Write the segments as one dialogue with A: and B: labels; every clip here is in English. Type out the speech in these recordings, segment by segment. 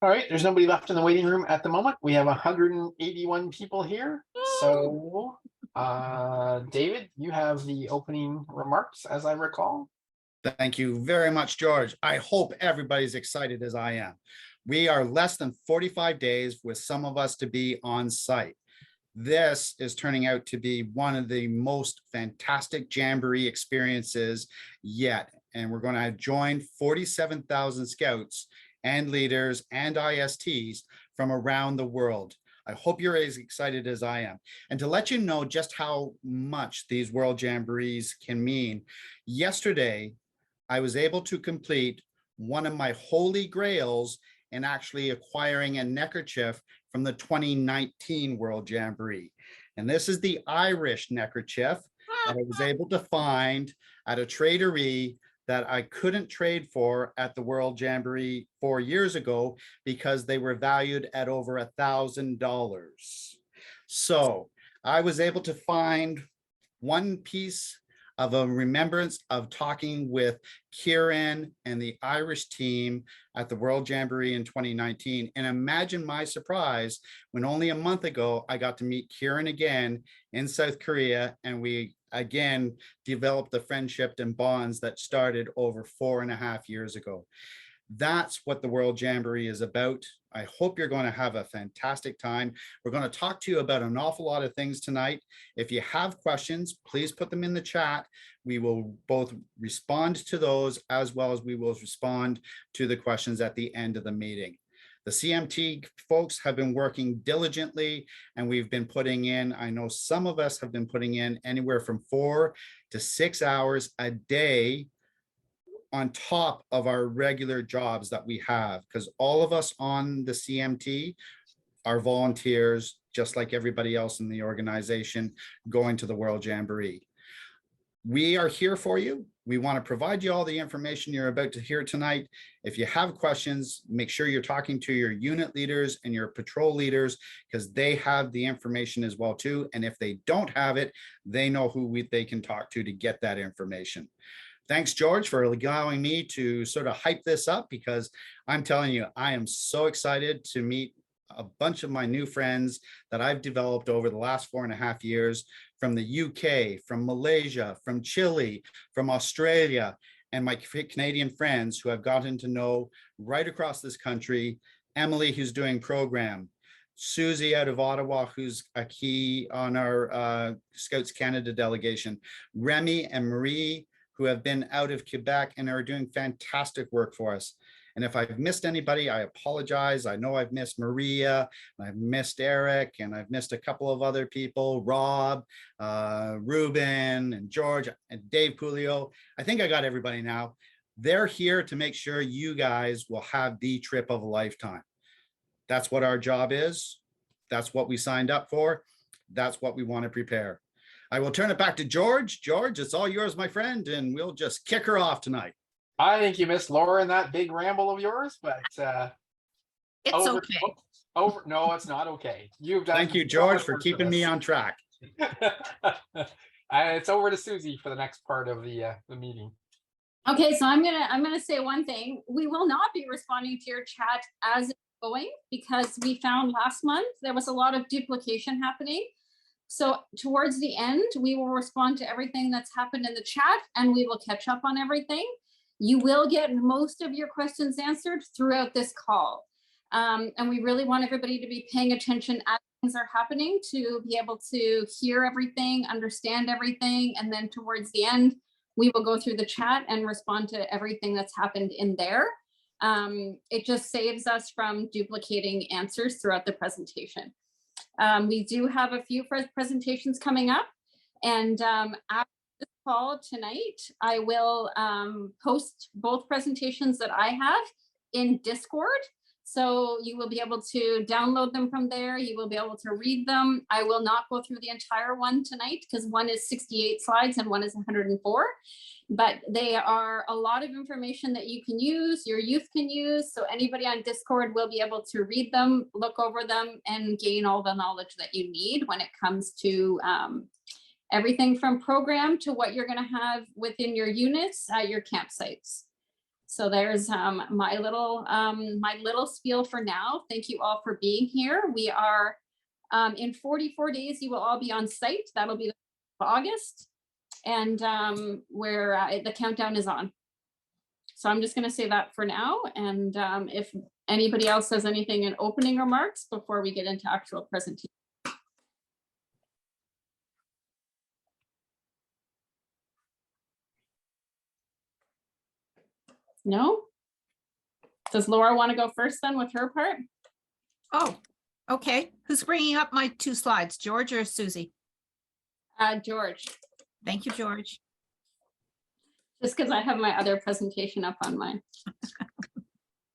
A: All right, there's nobody left in the waiting room at the moment. We have 181 people here. So, David, you have the opening remarks, as I recall.
B: Thank you very much, George. I hope everybody's excited as I am. We are less than 45 days with some of us to be on site. This is turning out to be one of the most fantastic Jamboree experiences yet. And we're going to join 47,000 scouts and leaders and ISTs from around the world. I hope you're as excited as I am. And to let you know just how much these World Jamborees can mean, yesterday, I was able to complete one of my holy grails in actually acquiring a neckerchief from the 2019 World Jamboree. And this is the Irish neckerchief that I was able to find at a traderie that I couldn't trade for at the World Jamboree 4 years ago because they were valued at over $1,000. So I was able to find one piece of a remembrance of talking with Kieran and the Irish team at the World Jamboree in 2019. And imagine my surprise when only a month ago, I got to meet Kieran again in South Korea, and we again developed the friendship and bonds that started over 4.5 years ago. That's what the World Jamboree is about. I hope you're going to have a fantastic time. We're going to talk to you about an awful lot of things tonight. If you have questions, please put them in the chat. We will both respond to those as well as we will respond to the questions at the end of the meeting. The CMT folks have been working diligently, and we've been putting in, I know some of us have been putting in anywhere from 4 to 6 hours a day on top of our regular jobs that we have, because all of us on the CMT are volunteers, just like everybody else in the organization going to the World Jamboree. We are here for you. We want to provide you all the information you're about to hear tonight. If you have questions, make sure you're talking to your unit leaders and your patrol leaders, because they have the information as well too. And if they don't have it, they know who they can talk to get that information. Thanks, George, for allowing me to sort of hype this up, because I'm telling you, I am so excited to meet a bunch of my new friends that I've developed over the last 4.5 years from the UK, from Malaysia, from Chile, from Australia, and my Canadian friends who I've gotten to know right across this country. Emily, who's doing program, Susie out of Ottawa, who's a key on our Scouts Canada delegation, Remy and Marie, who have been out of Quebec and are doing fantastic work for us. And if I've missed anybody, I apologize. I know I've missed Maria, I've missed Eric, and I've missed a couple of other people, Rob, Ruben, and George, and Dave Pulio. I think I got everybody now. They're here to make sure you guys will have the trip of a lifetime. That's what our job is. That's what we signed up for. That's what we want to prepare. I will turn it back to George. George, it's all yours, my friend, and we'll just kick her off tonight.
A: I think you missed Laura in that big ramble of yours, but
C: it's okay.
A: No, it's not okay. You've done.
B: Thank you, George, for keeping me on track.
A: It's over to Susie for the next part of the meeting.
C: Okay, so I'm gonna say one thing. We will not be responding to your chat as it's going, because we found last month there was a lot of duplication happening. So towards the end, we will respond to everything that's happened in the chat, and we will catch up on everything. You will get most of your questions answered throughout this call. And we really want everybody to be paying attention as things are happening, to be able to hear everything, understand everything. And then towards the end, we will go through the chat and respond to everything that's happened in there. It just saves us from duplicating answers throughout the presentation. We do have a few presentations coming up, and after this call tonight, I will post both presentations that I have in Discord. So you will be able to download them from there. You will be able to read them. I will not go through the entire one tonight, because one is 68 slides and one is 104. But they are a lot of information that you can use, your youth can use. So anybody on Discord will be able to read them, look over them, and gain all the knowledge that you need when it comes to everything from program to what you're going to have within your units at your campsites. So there's my little spiel for now. Thank you all for being here. We are in 44 days, you will all be on site. That'll be August, and where the countdown is on. So I'm just going to say that for now. And if anybody else has anything in opening remarks before we get into actual presentation. No? Does Laura want to go first then with her part?
D: Oh, okay. Who's bringing up my 2 slides, George or Susie?
C: George,
D: Thank you, George.
C: just because I have my other presentation up on mine.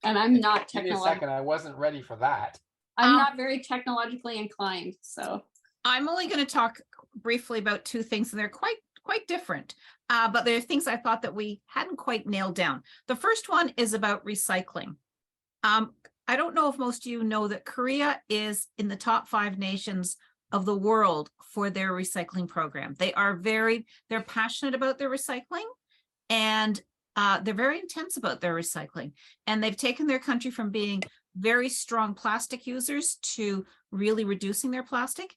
C: And I'm not
A: Give me a
C: technological.
A: second. I wasn't ready for that.
C: I'm not very technologically inclined, so.
D: I'm only going to talk briefly about 2 things, and they're quite different. But there are things I thought that we hadn't quite nailed down. The first one is about recycling. I don't know if most of you know that Korea is in the top 5 nations of the world for their recycling program. They're passionate about their recycling, and they're very intense about their recycling. And they've taken their country from being very strong plastic users to really reducing their plastic.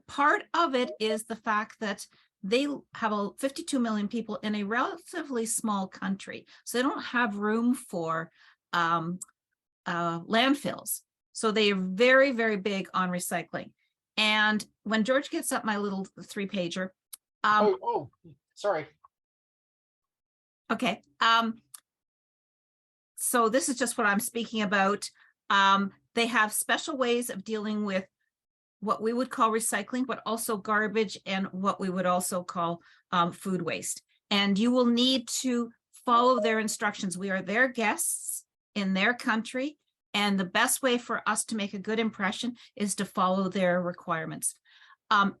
D: Part of it is the fact that they have 52 million people in a relatively small country. So they don't have room for landfills. So they are very, very big on recycling. And when George gets up my little 3-pager.
A: Sorry.
D: Okay. So this is just what I'm speaking about. They have special ways of dealing with what we would call recycling, but also garbage and what we would also call food waste. And you will need to follow their instructions. We are their guests in their country, and the best way for us to make a good impression is to follow their requirements.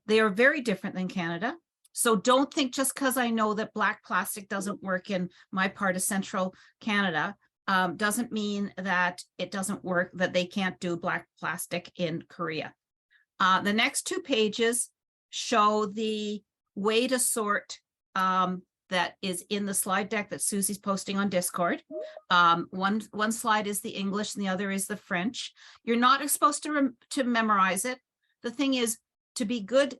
D: They are very different than Canada. So don't think just because I know that black plastic doesn't work in my part of central Canada, doesn't mean that it doesn't work, that they can't do black plastic in Korea. The next 2 pages show the way to sort that is in the slide deck that Susie's posting on Discord. One slide is the English and the other is the French. You're not supposed to memorize it. The thing is, to be good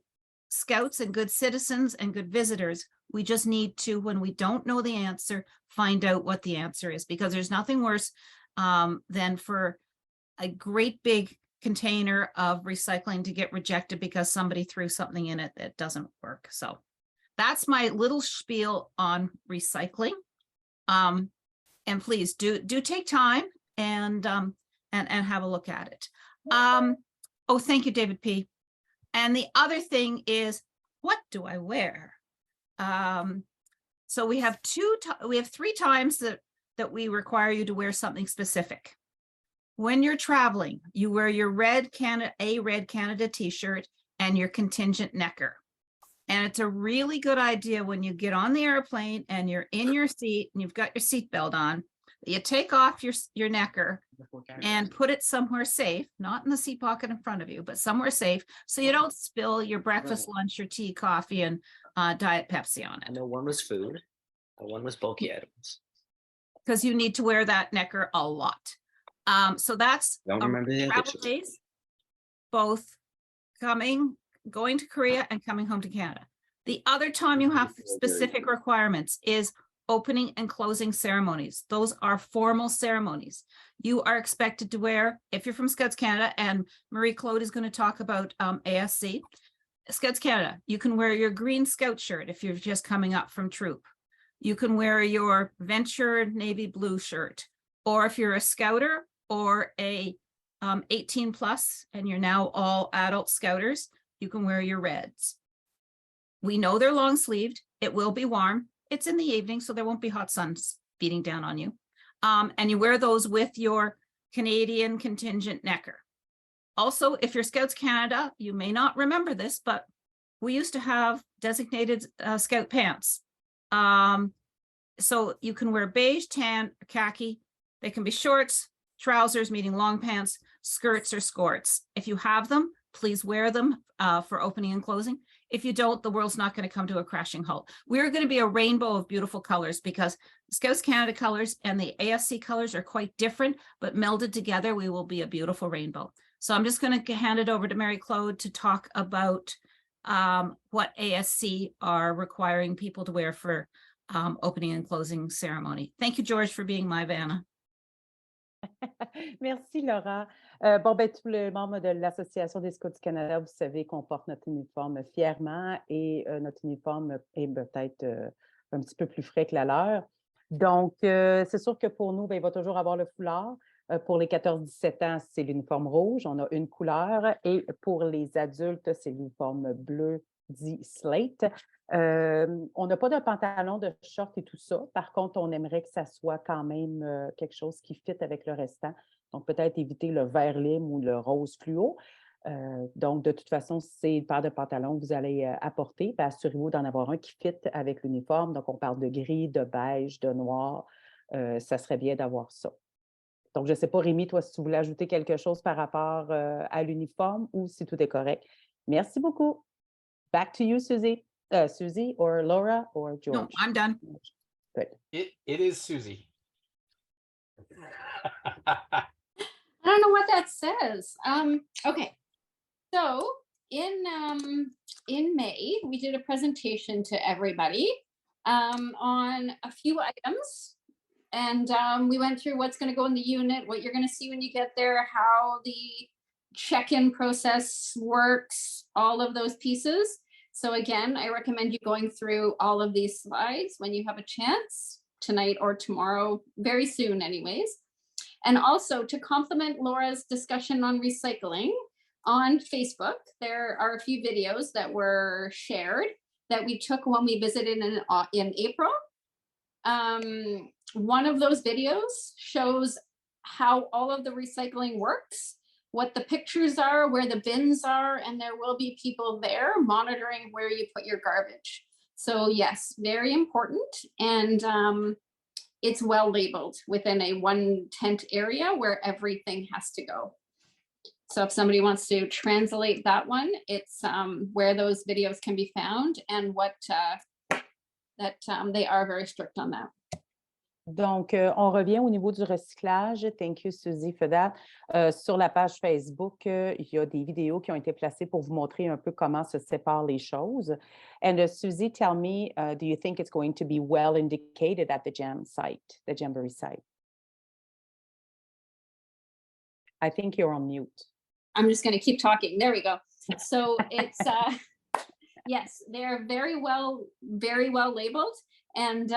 D: scouts and good citizens and good visitors, we just need to, when we don't know the answer, find out what the answer is, because there's nothing worse than for a great big container of recycling to get rejected because somebody threw something in it that doesn't work. So that's my little spiel on recycling. And please do take time and have a look at it. Oh, thank you, David P. And the other thing is, what do I wear? So we have 3 times that we require you to wear something specific. When you're traveling, you wear your red Canada t-shirt and your contingent necker. And it's a really good idea when you get on the airplane and you're in your seat and you've got your seatbelt on, you take off your necker and put it somewhere safe, not in the seat pocket in front of you, but somewhere safe, so you don't spill your breakfast, lunch, your tea, coffee, and Diet Pepsi on
E: I
D: it.
E: know one was food and one was bulky items.
D: Because you need to wear that necker a lot. So that's
E: Don't remember the other
D: travel
E: 2.
D: days, both going to Korea and coming home to Canada. The other time you have specific requirements is opening and closing ceremonies. Those are formal ceremonies. You are expected to wear, if you're from Scouts Canada, and Marie-Claude is going to talk about ASC, Scouts Canada, you can wear your green Scout shirt if you're just coming up from troop. You can wear your Venture navy blue shirt, or if you're a Scouter or a 18 plus and you're now all adult Scouters, you can wear your reds. We know they're long sleeved. It will be warm. It's in the evening, so there won't be hot suns beating down on you. And you wear those with your Canadian Contingent necker. Also, if you're Scouts Canada, you may not remember this, but we used to have designated Scout pants. So you can wear beige, tan, or khaki. They can be shorts, trousers, meaning long pants, skirts, or skirts. If you have them, please wear them for opening and closing. If you don't, the world's not going to come to a crashing halt. We're going to be a rainbow of beautiful colors because Scouts Canada colors and the AFC colors are quite different, but melded together, we will be a beautiful rainbow. So I'm just going to hand it over to Mary Claude to talk about what ASC are requiring people to wear for opening and closing ceremony. Thank you, George, for being my Vanna.
F: Merci, Laura. Bon, ben, tous les membres de l'Association des Scouts du Canada, vous savez qu'on porte notre uniforme fièrement et notre uniforme est peut-être un petit peu plus frais que la leur. Donc, c'est sûr que pour nous, ben, il va toujours avoir le foulard. Pour les 14-17 ans, c'est l'uniforme rouge. On a une couleur. Et pour les adultes, c'est l'uniforme bleu dit slate. On n'a pas de pantalon, de short et tout ça. Par contre, on aimerait que ça soit quand même quelque chose qui fit avec le restant. Donc, peut-être éviter le vert lime ou le rose fluo. Donc, de toute façon, c'est une paire de pantalons que vous allez apporter. Assurez-vous d'en avoir un qui fit avec l'uniforme. Donc, on parle de gris, de beige, de noir. Ça serait bien d'avoir ça. Donc, je ne sais pas, Rémi, toi, si tu voulais ajouter quelque chose par rapport à l'uniforme ou si tout est correct. Merci beaucoup. Back to you, Susie. Susie or Laura or George?
D: No, I'm done.
A: It is Susie.
C: I don't know what that says. Okay, so in May we did a presentation to everybody on a few items, and we went through what's going to go in the unit, what you're going to see when you get there, how the check-in process works, all of those pieces. So again, I recommend you going through all of these slides when you have a chance, tonight or tomorrow, very soon anyways. And also to complement Laura's discussion on recycling, on Facebook, there are a few videos that were shared that we took when we visited in April. One of those videos shows how all of the recycling works, what the pictures are, where the bins are, and there will be people there monitoring where you put your garbage. So yes, very important. And it's well labeled within a one tent area where everything has to go. So if somebody wants to translate that one, it's where those videos can be found and what they are very strict on that.
F: Donc, on revient au niveau du recyclage. Thank you, Susie, for that. Sur la page Facebook, il y a des vidéos qui ont été placées pour vous montrer un peu comment se séparent les choses. And Susie, tell me, do you think it's going to be well indicated at the Jam site, the Jamboree site? I think you're on mute.
C: I'm just going to keep talking. There we go. So it's, yes, they're very well labeled. And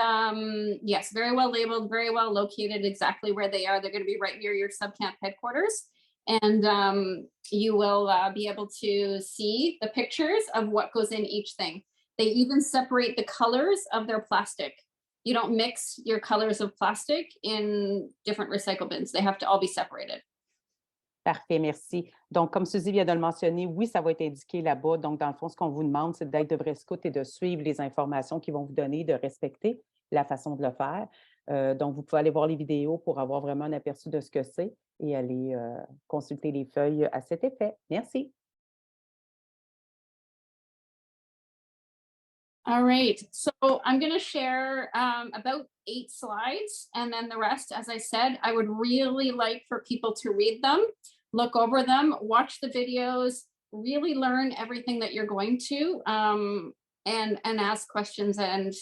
C: yes, very well labeled, very well located exactly where they are. They're going to be right near your subcamp headquarters. And you will be able to see the pictures of what goes in each thing. They even separate the colors of their plastic. You don't mix your colors of plastic in different recycle bins. They have to all be separated.
F: Parfait, merci. Donc, comme Suzy vient de le mentionner, oui, ça va être indiqué là-bas. Donc, dans le fond, ce qu'on vous demande, c'est d'être de vrais scouts et de suivre les informations qu'ils vont vous donner, de respecter la façon de le faire. Donc, vous pouvez aller voir les vidéos pour avoir vraiment un aperçu de ce que c'est et aller consulter les feuilles à cet effet. Merci.
C: All right, so I'm going to share about 8 slides, and then the rest, as I said, I would really like for people to read them, look over them, watch the videos, really learn everything that you're going to, and ask questions and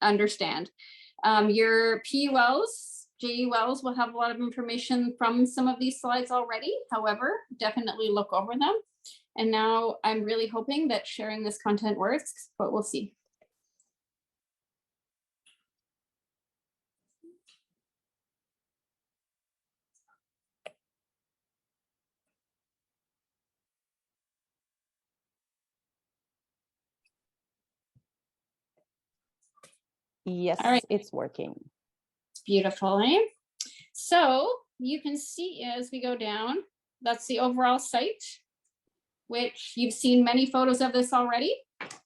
C: understand. Your PULs, JULs will have a lot of information from some of these slides already. However, definitely look over them. And now I'm really hoping that sharing this content works, but we'll see.
F: Yes,
C: all right.
F: It's working.
C: It's beautiful, eh? So you can see as we go down, that's the overall site, which you've seen many photos of this already.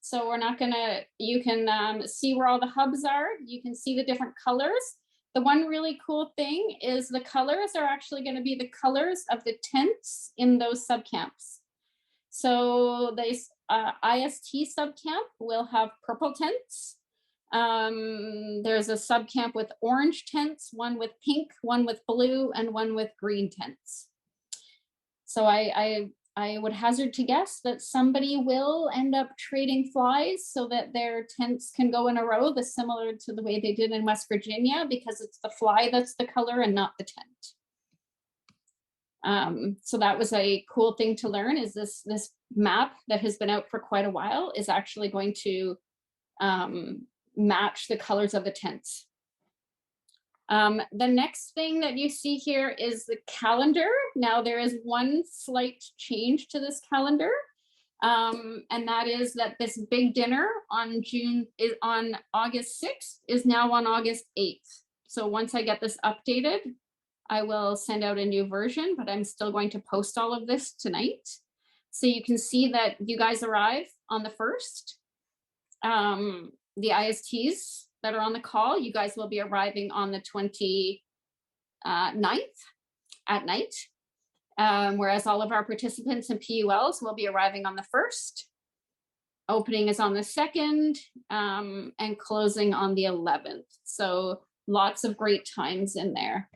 C: So we're not gonna, you can see where all the hubs are. You can see the different colors. The one really cool thing is the colors are actually gonna be the colors of the tents in those subcamps. So they IST subcamp will have purple tents. There's a subcamp with orange tents, one with pink, one with blue, and one with green tents. So I would hazard to guess that somebody will end up trading flies so that their tents can go in a row, similar to the way they did in West Virginia, because it's the fly that's the color and not the tent. So that was a cool thing to learn, is this map that has been out for quite a while is actually going to match the colors of the tents. The next thing that you see here is the calendar. Now there is one slight change to this calendar, and that is that this big dinner on August 6th is now on August 8th. So once I get this updated, I will send out a new version, but I'm still going to post all of this tonight. So you can see that you guys arrive on the 1st. The ISTs that are on the call, you guys will be arriving on the 29th at night. Whereas all of our participants and PULs will be arriving on the 1st. Opening is on the 2nd, and closing on the 11th. So lots of great times in there.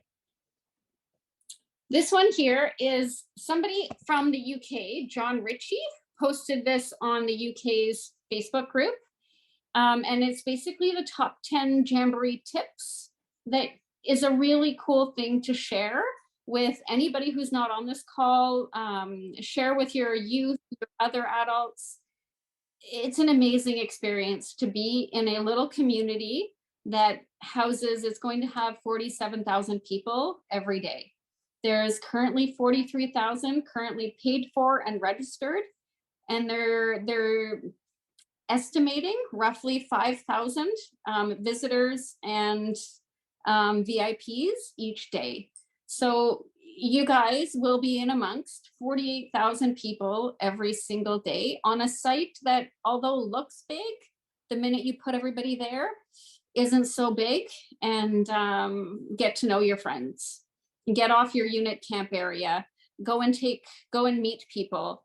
C: This one here is somebody from the UK, John Ritchie, posted this on the UK's Facebook group. And it's basically the top 10 Jamboree tips that is a really cool thing to share with anybody who's not on this call. Share with your youth, your other adults. It's an amazing experience to be in a little community that houses, it's going to have 47,000 people every day. There's currently 43,000 currently paid for and registered, and they're estimating roughly 5,000 visitors and VIPs each day. So you guys will be in amongst 48,000 people every single day on a site that, although looks big, the minute you put everybody there, isn't so big. And get to know your friends. Get off your unit camp area. Go and meet people.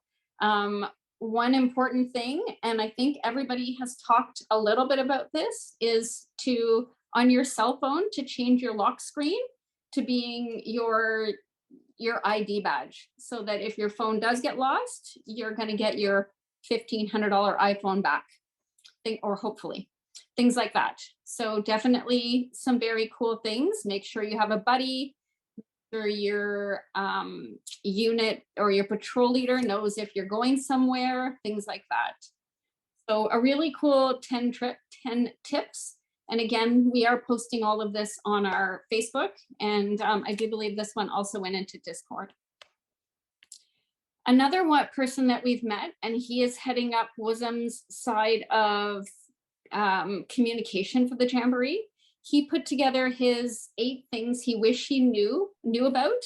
C: One important thing, and I think everybody has talked a little bit about this, is to, on your cell phone, to change your lock screen to being your ID badge, so that if your phone does get lost, you're going to get your $1,500 iPhone back, or hopefully, things like that. So definitely some very cool things. Make sure you have a buddy, or your unit or your patrol leader knows if you're going somewhere, things like that. So a really cool 10 tips. And again, we are posting all of this on our Facebook, and I do believe this one also went into Discord. Another person that we've met, and he is heading up WSM's side of communication for the Jamboree. He put together his 8 things he wished he knew about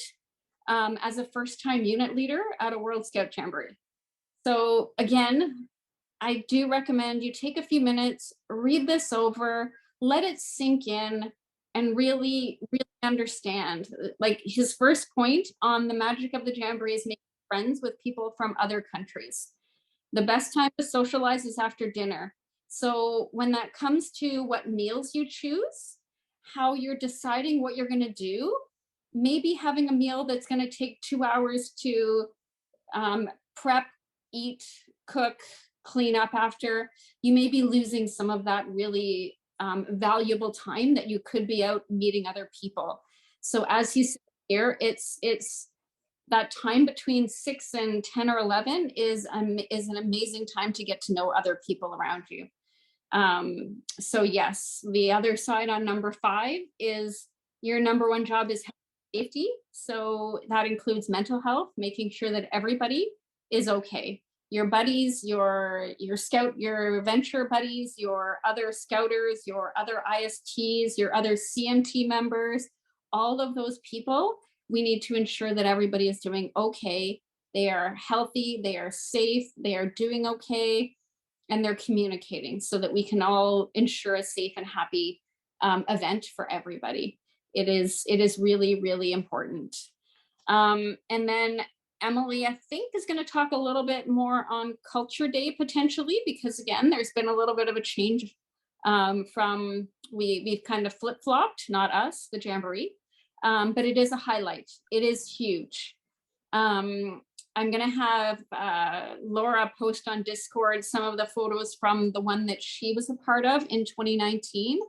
C: as a first-time unit leader at a World Scout Jamboree. So again, I do recommend you take a few minutes, read this over, let it sink in, and really, really understand. Like, his first point on the magic of the Jamboree is making friends with people from other countries. The best time to socialize is after dinner. So when that comes to what meals you choose, how you're deciding what you're going to do, maybe having a meal that's going to take 2 hours to prep, eat, cook, clean up after, you may be losing some of that really valuable time that you could be out meeting other people. So as you see here, it's that time between 6 and 10 or 11 is an amazing time to get to know other people around you. So yes, the other side on number 5 is your number 1 job is health and safety. So that includes mental health, making sure that everybody is okay. Your buddies, your scout, your venture buddies, your other scouters, your other ISTs, your other CMT members, all of those people, we need to ensure that everybody is doing okay. They are healthy, they are safe, they are doing okay, and they're communicating, so that we can all ensure a safe and happy event for everybody. It is really, really important. And then Emily, I think, is going to talk a little bit more on Culture Day potentially, because again, there's been a little bit of a change from we've kind of flip-flopped, not us, the Jamboree, but it is a highlight. It is huge. I'm going to have Laura post on Discord some of the photos from the one that she was a part of in 2019,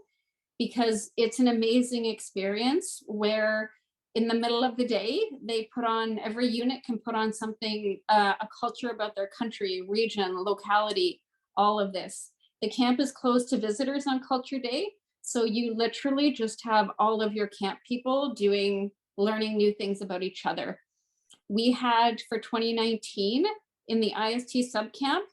C: because it's an amazing experience where in the middle of the day, they put on, every unit can put on something, a culture about their country, region, locality, all of this. The camp is closed to visitors on Culture Day. So you literally just have all of your camp people learning new things about each other. We had for 2019 in the IST subcamp,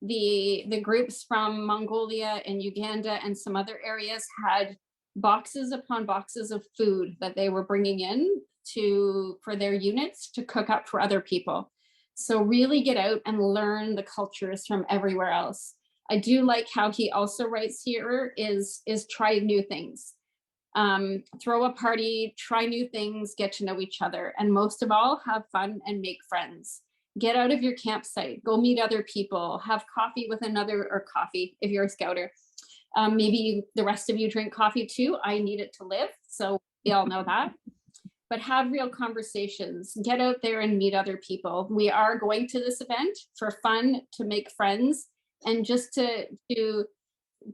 C: the groups from Mongolia and Uganda and some other areas had boxes upon boxes of food that they were bringing in for their units to cook up for other people. So really get out and learn the cultures from everywhere else. I do like how he also writes here is try new things. Throw a party, try new things, get to know each other, and most of all, have fun and make friends. Get out of your campsite, go meet other people, have coffee with another, or coffee if you're a scouter. Maybe the rest of you drink coffee too. I need it to live, so we all know that. But have real conversations, get out there and meet other people. We are going to this event for fun, to make friends, and just to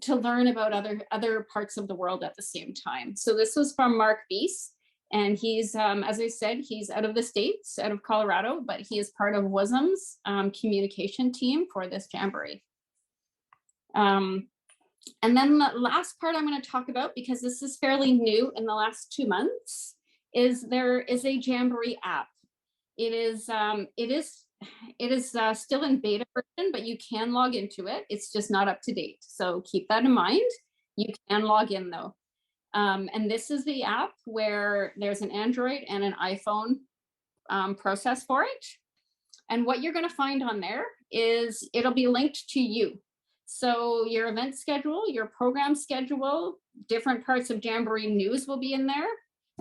C: learn about other parts of the world at the same time. So this was from Mark Beese, and he's, as I said, he's out of the States, out of Colorado, but he is part of WSM's communication team for this Jamboree. And then the last part I'm going to talk about, because this is fairly new in the last 2 months, is there is a Jamboree app. It is still in beta version, but you can log into it. It's just not up to date. So keep that in mind. You can log in though. And this is the app where there's an Android and an iPhone process for it. And what you're going to find on there is it'll be linked to you. So your event schedule, your program schedule, different parts of Jamboree news will be in there,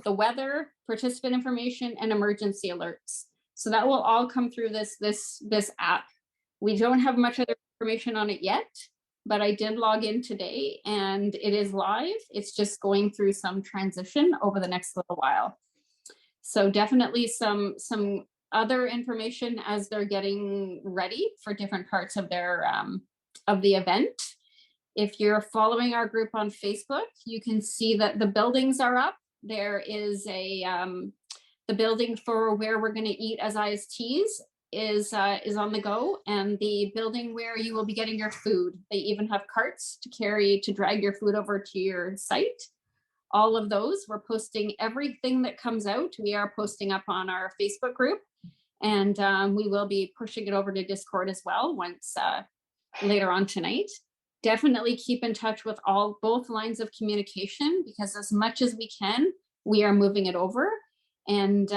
C: the weather, participant information, and emergency alerts. So that will all come through this app. We don't have much other information on it yet, but I did log in today and it is live. It's just going through some transition over the next little while. So definitely some other information as they're getting ready for different parts of their of the event. If you're following our group on Facebook, you can see that the buildings are up. There is the building for where we're going to eat as ISTs is on the go, and the building where you will be getting your food. They even have carts to drag your food over to your site. All of those, we're posting everything that comes out. We are posting up on our Facebook group, and we will be pushing it over to Discord as well once later on tonight. Definitely keep in touch with both lines of communication, because as much as we can, we are moving it over, and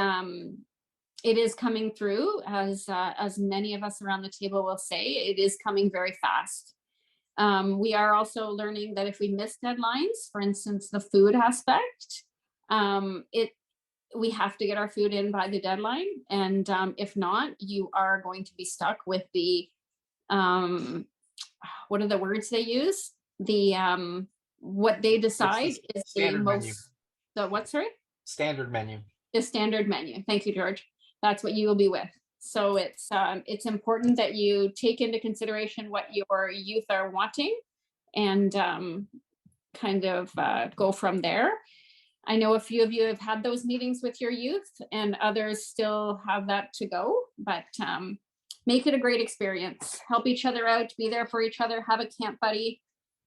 C: it is coming through, as many of us around the table will say, it is coming very fast. We are also learning that if we miss deadlines, for instance, the food aspect, we have to get our food in by the deadline, and if not, you are going to be stuck with the what are the words they use? The what they decide is the most
A: Standard menu.
C: The standard menu. Thank you, George. That's what you will be with. So it's important that you take into consideration what your youth are wanting, and kind of go from there. I know a few of you have had those meetings with your youth, and others still have that to go, but make it a great experience. Help each other out, be there for each other, have a camp buddy.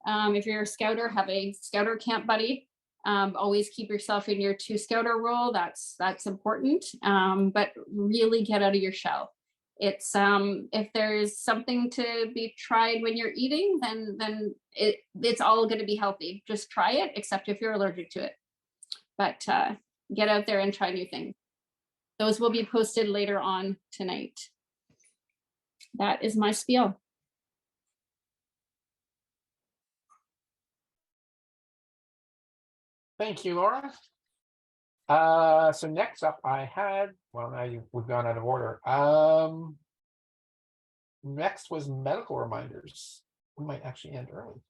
C: If you're a scouter, have a scouter camp buddy. Always keep yourself in your 2 scouter role. That's important. But really get out of your shell. It's if there's something to be tried when you're eating, then it's all going to be healthy. Just try it, except if you're allergic to it. But get out there and try new things. Those will be posted later on tonight. That is my spiel.
A: Thank you, Laura. So next up I had, well, now we've gone out of order. Next was medical reminders. We might actually end early.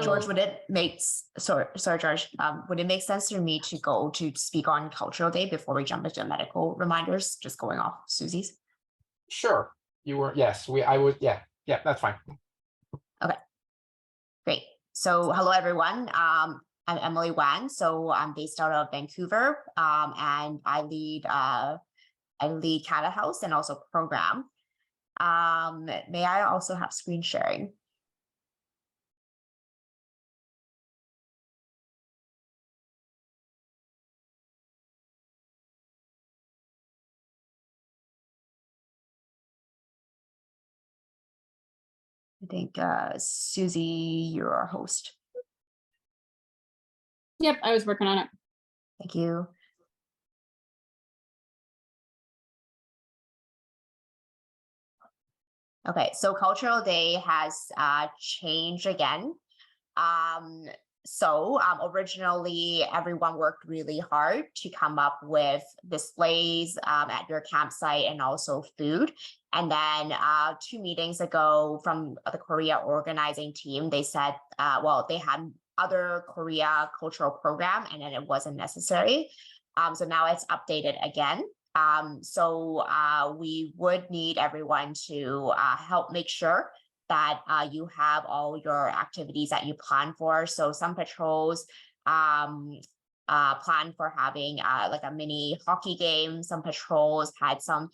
G: George, would it make sorry, George, would it make sense for me to go to speak on Cultural Day before we jump into medical reminders, just going off Susie's?
A: Sure. You were, yes, I would, yeah, that's fine.
G: Okay, great. So hello, everyone. I'm Emily Wang. So I'm based out of Vancouver, and I lead Canada House and also program. May I also have screen sharing? I think Susie, you're our host.
C: Yep, I was working on it.
G: Thank you. Okay, so Cultural Day has changed again. Originally, everyone worked really hard to come up with displays at your campsite and also food. And then 2 meetings ago from the Korea organizing team, they said, well, they had other Korea cultural program and then it wasn't necessary. So now it's updated again. We would need everyone to help make sure that you have all your activities that you plan for. So some patrols plan for having like a mini hockey game. Some patrols had some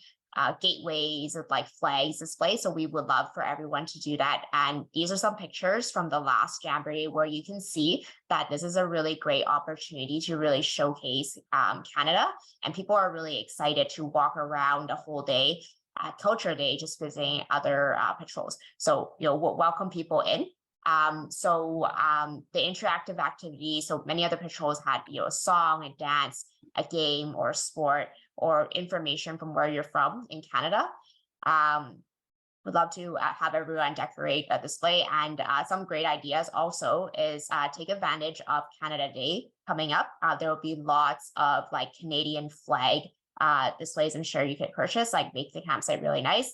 G: gateways with like flags display. So we would love for everyone to do that. And these are some pictures from the last Jamboree where you can see that this is a really great opportunity to really showcase Canada. And people are really excited to walk around the whole day at Culture Day, just visiting other patrols. So, we'll welcome people in. The interactive activity, so many other patrols had, a song, a dance, a game or a sport or information from where you're from in Canada. Would love to have everyone decorate a display, and some great ideas also is take advantage of Canada Day coming up. There will be lots of like Canadian flag displays I'm sure you could purchase, like make the campsite really nice.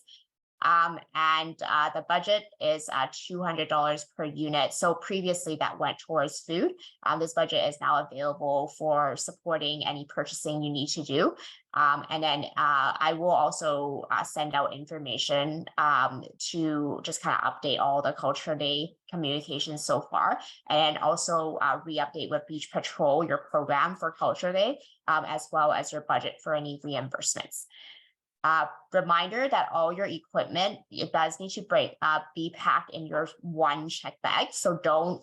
G: The budget is $200 per unit. So previously that went towards food. This budget is now available for supporting any purchasing you need to do. I will also send out information to just kind of update all the Culture Day communications so far, and also re-update with each patrol your program for Culture Day, as well as your budget for any reimbursements. Reminder that all your equipment, it does need to be packed in your one check bag. So don't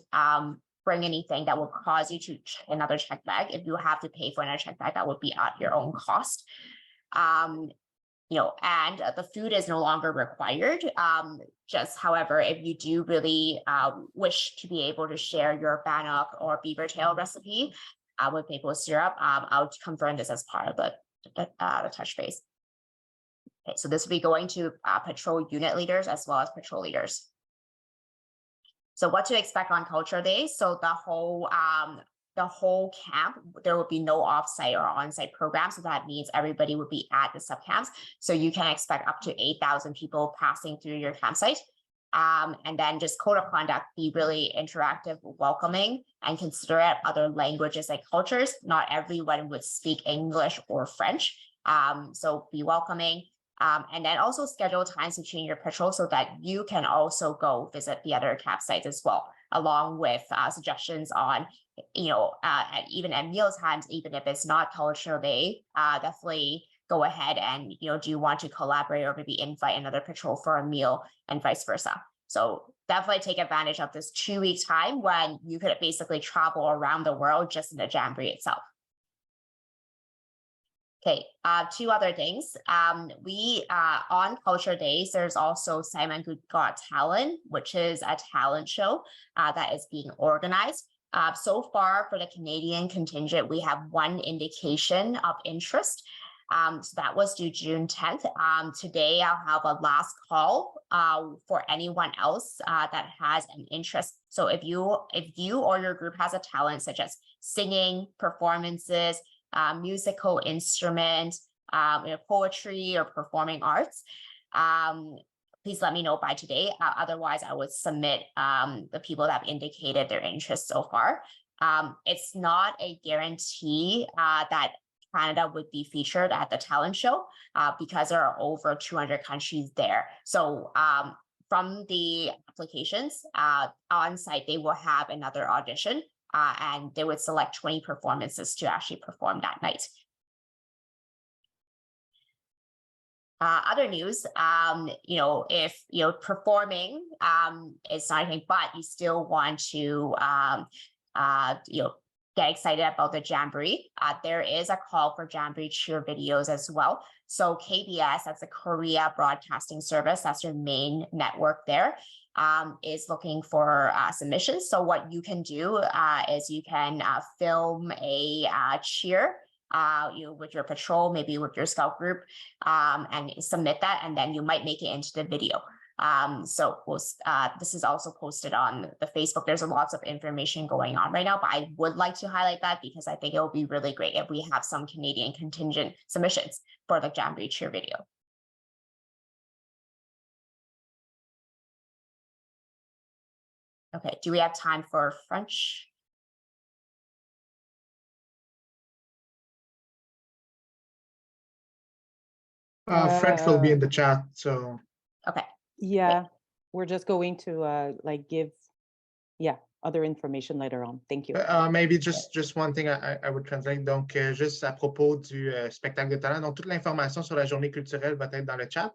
G: bring anything that will cause you to check another check bag. If you have to pay for another check bag, that would be at your own cost. And the food is no longer required. Just however, if you do really wish to be able to share your bannock or beaver tail recipe with maple syrup, I'll confirm this as part of the touch base. Okay, so this will be going to patrol unit leaders as well as patrol leaders. So what to expect on Culture Day? So the whole camp, there will be no offsite or onsite program. So that means everybody would be at the subcamps. So you can expect up to 8,000 people passing through your campsite. And then just code of conduct, be really interactive, welcoming, and considerate other languages and cultures. Not everyone would speak English or French. So be welcoming. And then also schedule times between your patrol so that you can also go visit the other campsites as well, along with suggestions on, even at meal times, even if it's not Cultural Day, definitely go ahead and, do you want to collaborate or maybe invite another patrol for a meal and vice versa. So definitely take advantage of this 2-week time when you could basically travel around the world just in the Jamboree itself. Okay, 2 other things. On Culture Days, there's also Simon Good Got Talent, which is a talent show that is being organized. So far for the Canadian contingent, we have 1 indication of interest. So that was due June 10th. Today, I'll have a last call for anyone else that has an interest. So if you or your group has a talent such as singing, performances, musical instrument, poetry or performing arts, please let me know by today. Otherwise, I would submit the people that have indicated their interest so far. It's not a guarantee that Canada would be featured at the talent show because there are over 200 countries there. So from the applications on site, they will have another audition and they would select 20 performances to actually perform that night. Other news, if performing is not anything, but you still want to get excited about the Jamboree, there is a call for Jamboree cheer videos as well. So KBS, that's the Korea Broadcasting Service, that's your main network there, is looking for submissions. So what you can do is you can film a cheer with your patrol, maybe with your scout group, and submit that, and then you might make it into the video. So this is also posted on the Facebook. There's lots of information going on right now, but I would like to highlight that because I think it will be really great if we have some Canadian contingent submissions for the Jamboree cheer video. Okay, do we have time for French?
H: French will be in the chat, so.
G: Okay.
F: Yeah, we're just going to give, other information later on. Thank you.
H: Maybe just one thing I would translate. Donc, juste à propos du spectacle de talent. Donc, toute l'information sur la journée culturelle va être dans le chat.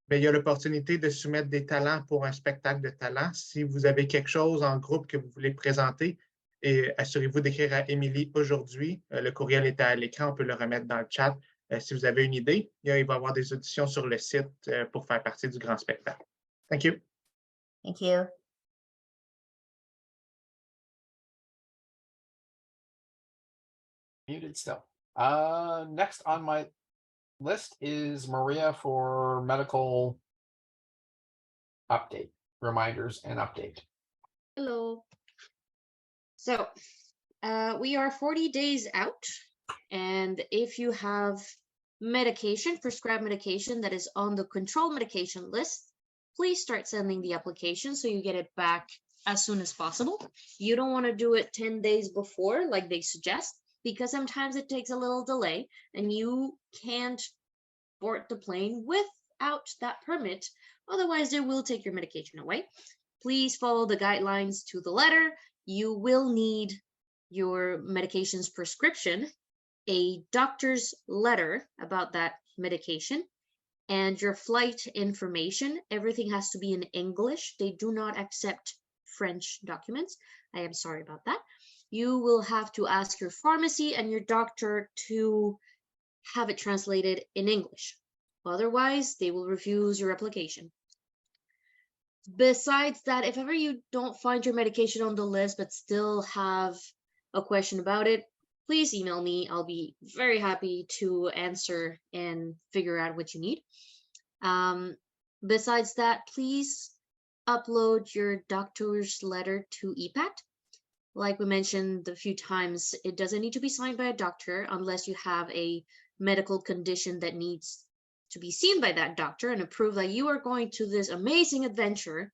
H: Mais il y a l'opportunité de soumettre des talents pour un spectacle de talent. Si vous avez quelque chose en groupe que vous voulez présenter, et assurez-vous d'écrire à Émilie aujourd'hui. Le courriel est à l'écran, on peut le remettre dans le chat. Si vous avez une idée, il va y avoir des auditions sur le site pour faire partie du grand spectacle. Thank you.
G: Thank you.
A: Muted still. Next on my list is Maria for medical update, reminders and update.
I: Hello. So we are 40 days out, and if you have medication, prescribed medication that is on the control medication list, please start sending the application so you get it back as soon as possible. You don't want to do it 10 days before like they suggest, because sometimes it takes a little delay and you can't board the plane without that permit. Otherwise, they will take your medication away. Please follow the guidelines to the letter. You will need your medication's prescription, a doctor's letter about that medication, and your flight information. Everything has to be in English. They do not accept French documents. I am sorry about that. You will have to ask your pharmacy and your doctor to have it translated in English. Otherwise, they will refuse your application. Besides that, if ever you don't find your medication on the list but still have a question about it, please email me. I'll be very happy to answer and figure out what you need. Besides that, please upload your doctor's letter to EPAT. Like we mentioned a few times, it doesn't need to be signed by a doctor unless you have a medical condition that needs to be seen by that doctor and prove that you are going to this amazing adventure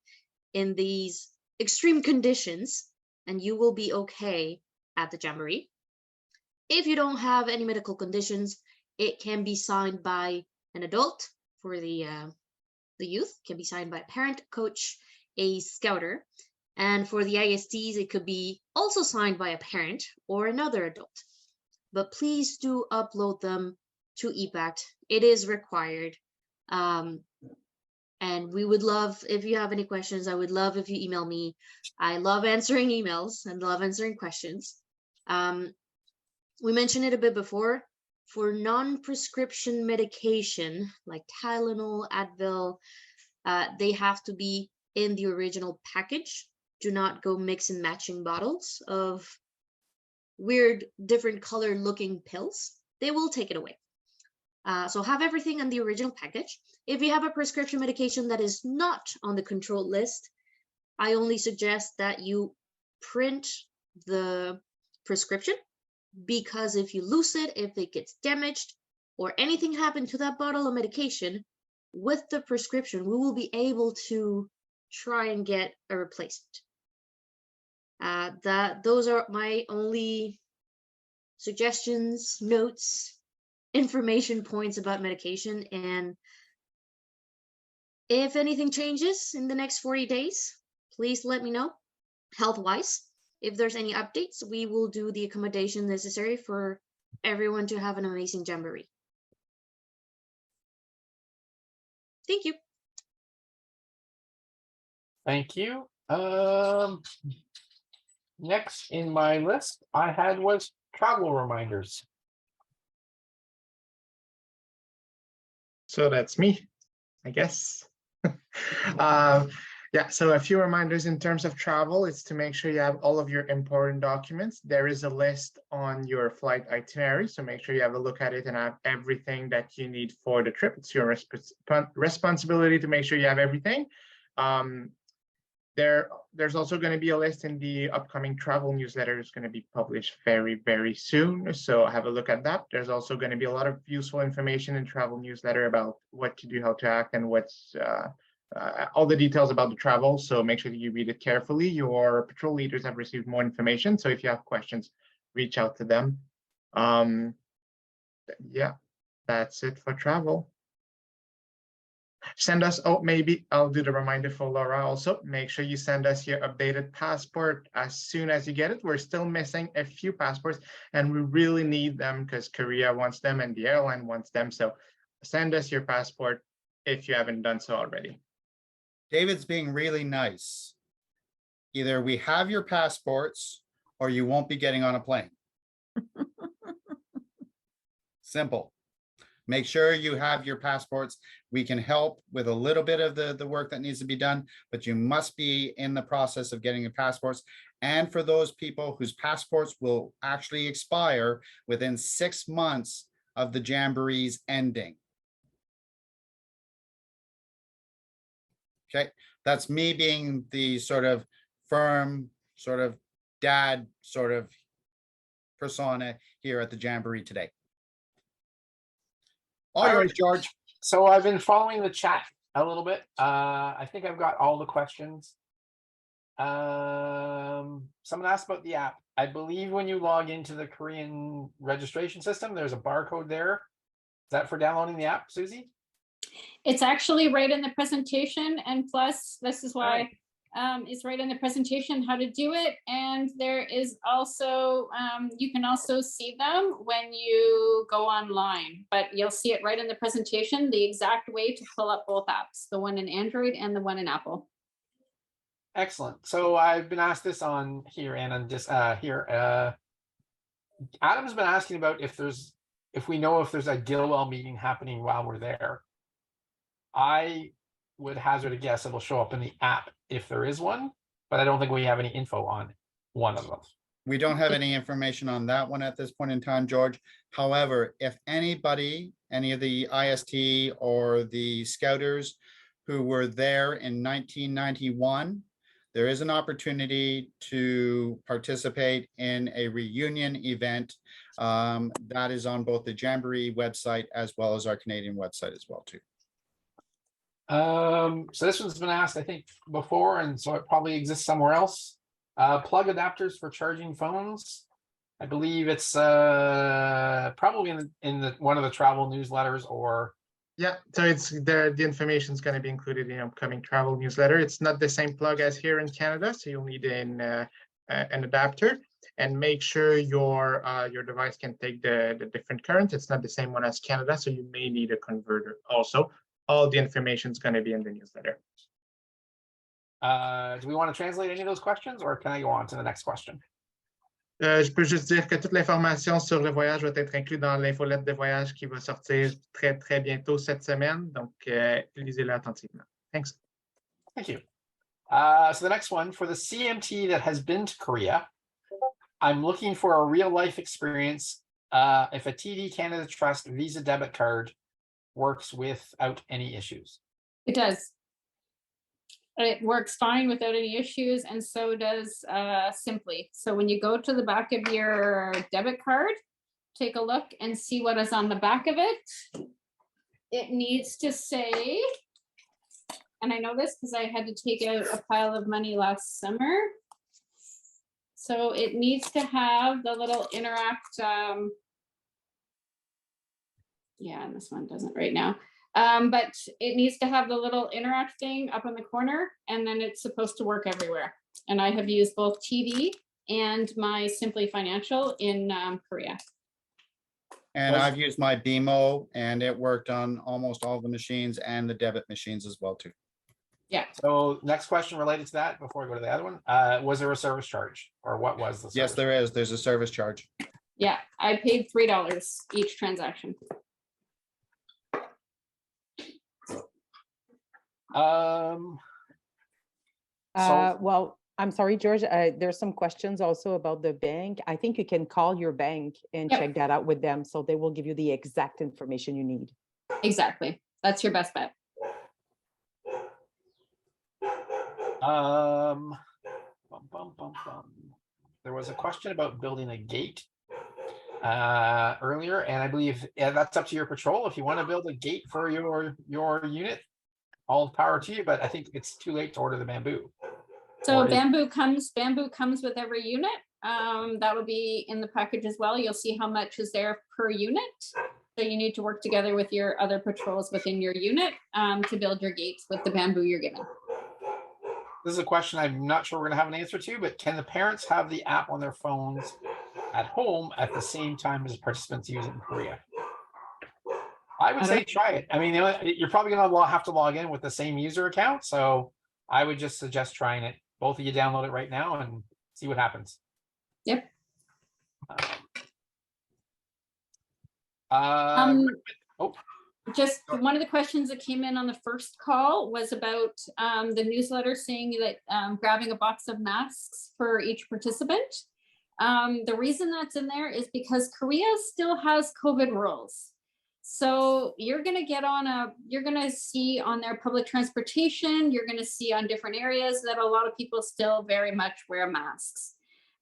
I: in these extreme conditions and you will be okay at the Jamboree. If you don't have any medical conditions, it can be signed by an adult. For the youth, it can be signed by a parent, coach, a scouter. And for the ISTs, it could be also signed by a parent or another adult. But please do upload them to EPACT. It is required. And we would love, if you have any questions, I would love if you email me. I love answering emails and love answering questions. We mentioned it a bit before. For non-prescription medication like Tylenol, Advil, they have to be in the original package. Do not go mix and matching bottles of weird, different color looking pills. They will take it away. So have everything in the original package. If you have a prescription medication that is not on the controlled list, I only suggest that you print the prescription, because if you lose it, if it gets damaged, or anything happened to that bottle of medication, with the prescription, we will be able to try and get a replacement. Those are my only suggestions, notes, information points about medication. And if anything changes in the next 40 days, please let me know, health-wise. If there's any updates, we will do the accommodation necessary for everyone to have an amazing Jamboree. Thank you.
A: Thank you. Next in my list I had was travel reminders.
H: So that's me, I guess. Yeah, so a few reminders in terms of travel. It's to make sure you have all of your important documents. There is a list on your flight itinerary, so make sure you have a look at it and have everything that you need for the trip. It's your responsibility to make sure you have everything. There's also going to be a list in the upcoming travel newsletter. It's going to be published very, very soon. So have a look at that. There's also going to be a lot of useful information in travel newsletter about what to do, how to act, and what's all the details about the travel. So make sure that you read it carefully. Your patrol leaders have received more information. So if you have questions, reach out to them. Yeah, that's it for travel. Send us, oh, maybe I'll do the reminder for Laura also. Make sure you send us your updated passport as soon as you get it. We're still missing a few passports and we really need them because Korea wants them and the airline wants them. So send us your passport if you haven't done so already.
B: David's being really nice. Either we have your passports or you won't be getting on a plane. Simple. Make sure you have your passports. We can help with a little bit of the work that needs to be done, but you must be in the process of getting your passports. And for those people whose passports will actually expire within 6 months of the Jamboree's ending. Okay, that's me being the sort of firm, sort of dad, sort of persona here at the Jamboree today. All yours, George.
A: So I've been following the chat a little bit. I think I've got all the questions. Someone asked about the app. I believe when you log into the Korean registration system, there's a barcode there. Is that for downloading the app, Susie?
C: It's actually right in the presentation, and plus this is why it's right in the presentation how to do it. And there is also you can also see them when you go online, but you'll see it right in the presentation, the exact way to pull up both apps, the one in Android and the one in Apple.
A: Excellent. So I've been asked this on here and on this here. Adam's been asking about if we know if there's a Gilwell meeting happening while we're there. I would hazard a guess it'll show up in the app if there is one, but I don't think we have any info on one of them.
B: We don't have any information on that one at this point in time, George. However, if anybody, any of the IST or the Scouters who were there in 1991, there is an opportunity to participate in a reunion event that is on both the Jamboree website as well as our Canadian website as well too.
A: So this one's been asked, I think, before, and so it probably exists somewhere else. Plug adapters for charging phones. I believe it's probably in the one of the travel newsletters, or
H: yeah, so it's the information is going to be included in the upcoming travel newsletter. It's not the same plug as here in Canada, so you'll need an adapter, and make sure your device can take the different current. It's not the same one as Canada, so you may need a converter also. All the information is going to be in the newsletter.
A: Do we want to translate any of those questions, or can I go on to the next question?
H: Je peux juste dire que toute l'information sur le voyage va être inclue dans l'infolette de voyage qui va sortir très, très bientôt cette semaine. Donc, lisez-la attentivement. Thanks.
A: Thank you. So the next one, for the CMT that has been to Korea, I'm looking for a real life experience if a TD Canada Trust Visa debit card works without any issues.
C: It does. It works fine without any issues, and so does Simply. So when you go to the back of your debit card, take a look and see what is on the back of it. It needs to say, and I know this because I had to take out a pile of money last summer. So it needs to have the little interact. Yeah, and this one doesn't right now. But it needs to have the little interact thing up in the corner, and then it's supposed to work everywhere. And I have used both TD and my Simply Financial in Korea.
B: And I've used my BMO and it worked on almost all the machines and the debit machines as well too.
C: Yeah.
A: So next question related to that before I go to the other one, was there a service charge or what was the service?
B: Yes, there is. There's a service charge.
C: Yeah, I paid $3 each transaction.
F: Well, I'm sorry, George, there's some questions also about the bank. I think you can call your bank and check that out with them. So they will give you the exact information you need.
C: Exactly. That's your best bet.
A: There was a question about building a gate earlier, and I believe that's up to your patrol. If you want to build a gate for your unit, all power to you, but I think it's too late to order the bamboo.
C: So bamboo comes with every unit. That would be in the package as well. You'll see how much is there per unit. So you need to work together with your other patrols within your unit to build your gates with the bamboo you're given.
A: This is a question I'm not sure we're going to have an answer to, but can the parents have the app on their phones at home at the same time as participants use it in Korea? I would say try it. I mean, you're probably going to have to log in with the same user account. So I would just suggest trying it. Both of you download it right now and see what happens.
C: Yep. Just one of the questions that came in on the first call was about the newsletter saying that grabbing a box of masks for each participant. The reason that's in there is because Korea still has COVID rules. So you're going to see on their public transportation, you're going to see on different areas that a lot of people still very much wear masks.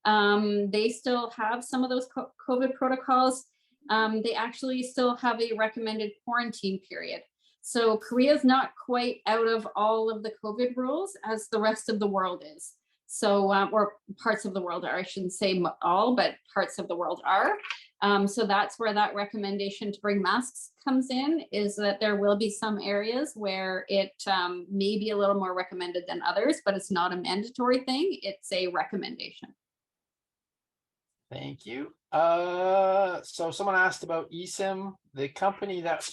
C: They still have some of those COVID protocols. They actually still have a recommended quarantine period. So Korea is not quite out of all of the COVID rules as the rest of the world is. So, or parts of the world are, I shouldn't say all, but parts of the world are. So that's where that recommendation to bring masks comes in, is that there will be some areas where it may be a little more recommended than others, but it's not a mandatory thing. It's a recommendation.
A: Thank you. So someone asked about eSIM. The company that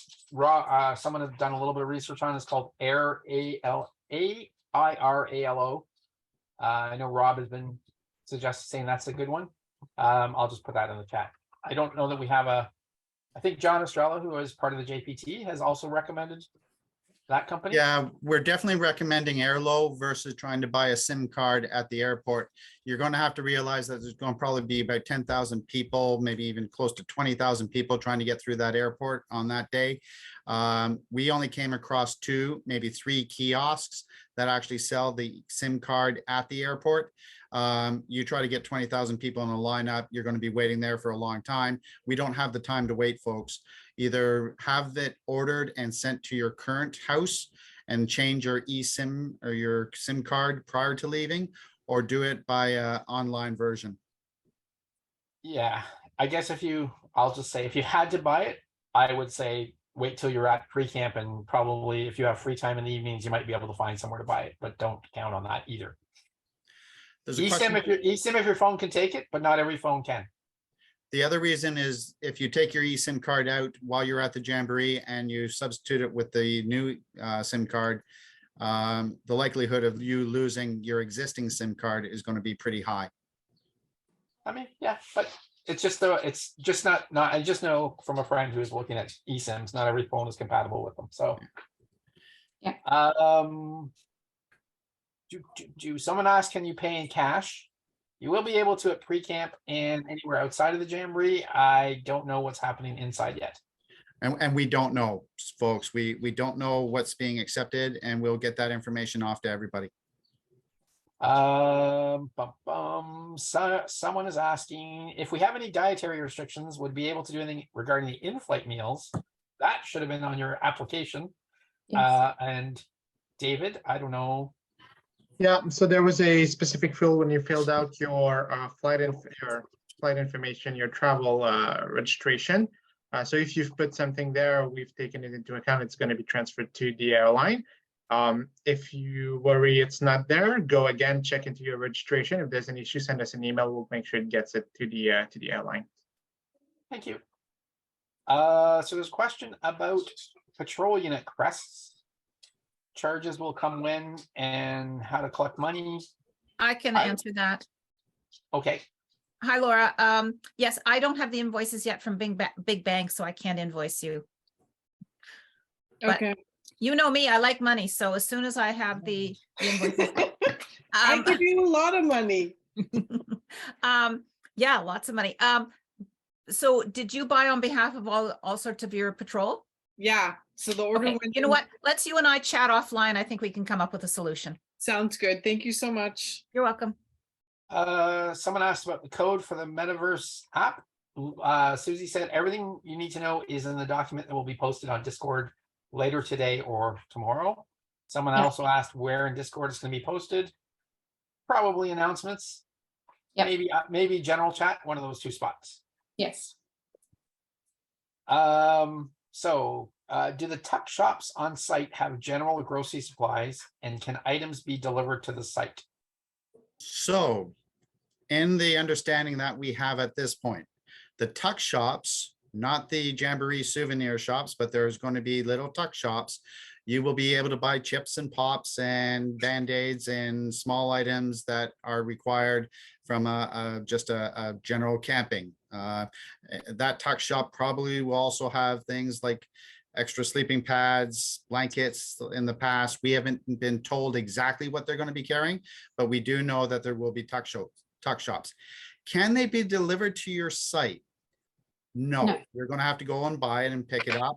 A: someone has done a little bit of research on is called AIRALO. I know Rob has been saying that's a good one. I'll just put that in the chat. I don't know that we have I think John Estrella, who is part of the JPT, has also recommended that company.
B: Yeah, we're definitely recommending Airlo versus trying to buy a SIM card at the airport. You're going to have to realize that there's going to probably be about 10,000 people, maybe even close to 20,000 people trying to get through that airport on that day. We only came across 2, maybe 3 kiosks that actually sell the SIM card at the airport. You try to get 20,000 people in a lineup, you're going to be waiting there for a long time. We don't have the time to wait, folks. Either have it ordered and sent to your current house and change your eSIM or your SIM card prior to leaving, or do it by an online version.
A: Yeah, I guess I'll just say if you had to buy it, I would say wait till you're at pre-camp, and probably if you have free time in the evenings, you might be able to find somewhere to buy it, but don't count on that either. eSIM if your phone can take it, but not every phone can.
B: The other reason is if you take your eSIM card out while you're at the Jamboree and you substitute it with the new SIM card, the likelihood of you losing your existing SIM card is going to be pretty high.
A: I mean, yeah, but it's just not. I just know from a friend who's looking at eSIMs, not every phone is compatible with them. So,
C: yeah.
A: Do someone ask, can you pay in cash? You will be able to at pre-camp and anywhere outside of the Jamboree. I don't know what's happening inside yet.
B: And we don't know, folks. We don't know what's being accepted, and we'll get that information off to everybody.
A: So, someone is asking if we have any dietary restrictions, would be able to do anything regarding the in-flight meals. That should have been on your application.
C: Yes.
A: And David, I don't know.
H: Yeah, so there was a specific field when you filled out your flight information, your travel registration. So if you've put something there, we've taken it into account. It's going to be transferred to the airline. If you worry it's not there, go again, check into your registration. If there's an issue, send us an email. We'll make sure it gets it to the airline.
A: Thank you. So there's a question about patrol unit crests. Charges will come when and how to collect money.
D: I can answer that.
A: Okay.
D: Hi, Laura. Yes, I don't have the invoices yet from Big Bang, so I can't invoice you. But
J: Okay.
D: you know me, I like money. So as soon as I have the invoices.
J: I give you a lot of money.
D: Yeah, lots of money. So did you buy on behalf of all sorts of your patrol?
J: Yeah. So the order
D: Okay,
J: went
D: you know
J: in-
D: what? Let's you and I chat offline. I think we can come up with a solution.
J: Sounds good. Thank you so much.
D: You're welcome.
A: Someone asked about the code for the Metaverse app. Susie said everything you need to know is in the document that will be posted on Discord later today or tomorrow. Someone
C: Yeah.
A: also asked where in Discord it's going to be posted. Probably announcements.
C: Yep.
A: Maybe general chat, one of those two spots.
C: Yes.
A: Do the tuck shops on site have general grocery supplies, and can items be delivered to the site?
B: So, in the understanding that we have at this point, the tuck shops, not the Jamboree souvenir shops, but there's going to be little tuck shops. You will be able to buy chips and pops and Band-Aids and small items that are required from just a general camping. That tuck shop probably will also have things like extra sleeping pads, blankets. In the past, we haven't been told exactly what they're going to be carrying, but we do know that there will be tuck shops. Can they be delivered to your site? No. You're going to have to go and buy it and pick it up.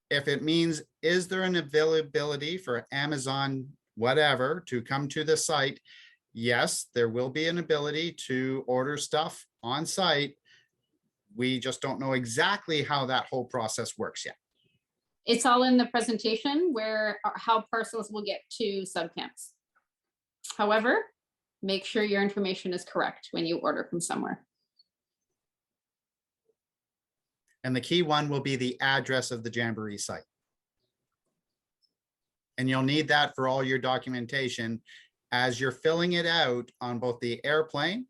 B: If it means, is there an availability for Amazon, whatever, to come to the site? Yes, there will be an ability to order stuff on site. We just don't know exactly how that whole process works yet.
C: It's all in the presentation where how parcels will get to subcamps. However, make sure your information is correct when you order from somewhere.
B: And the key one will be the address of the Jamboree site. And you'll need that for all your documentation as you're filling it out on both the airplane.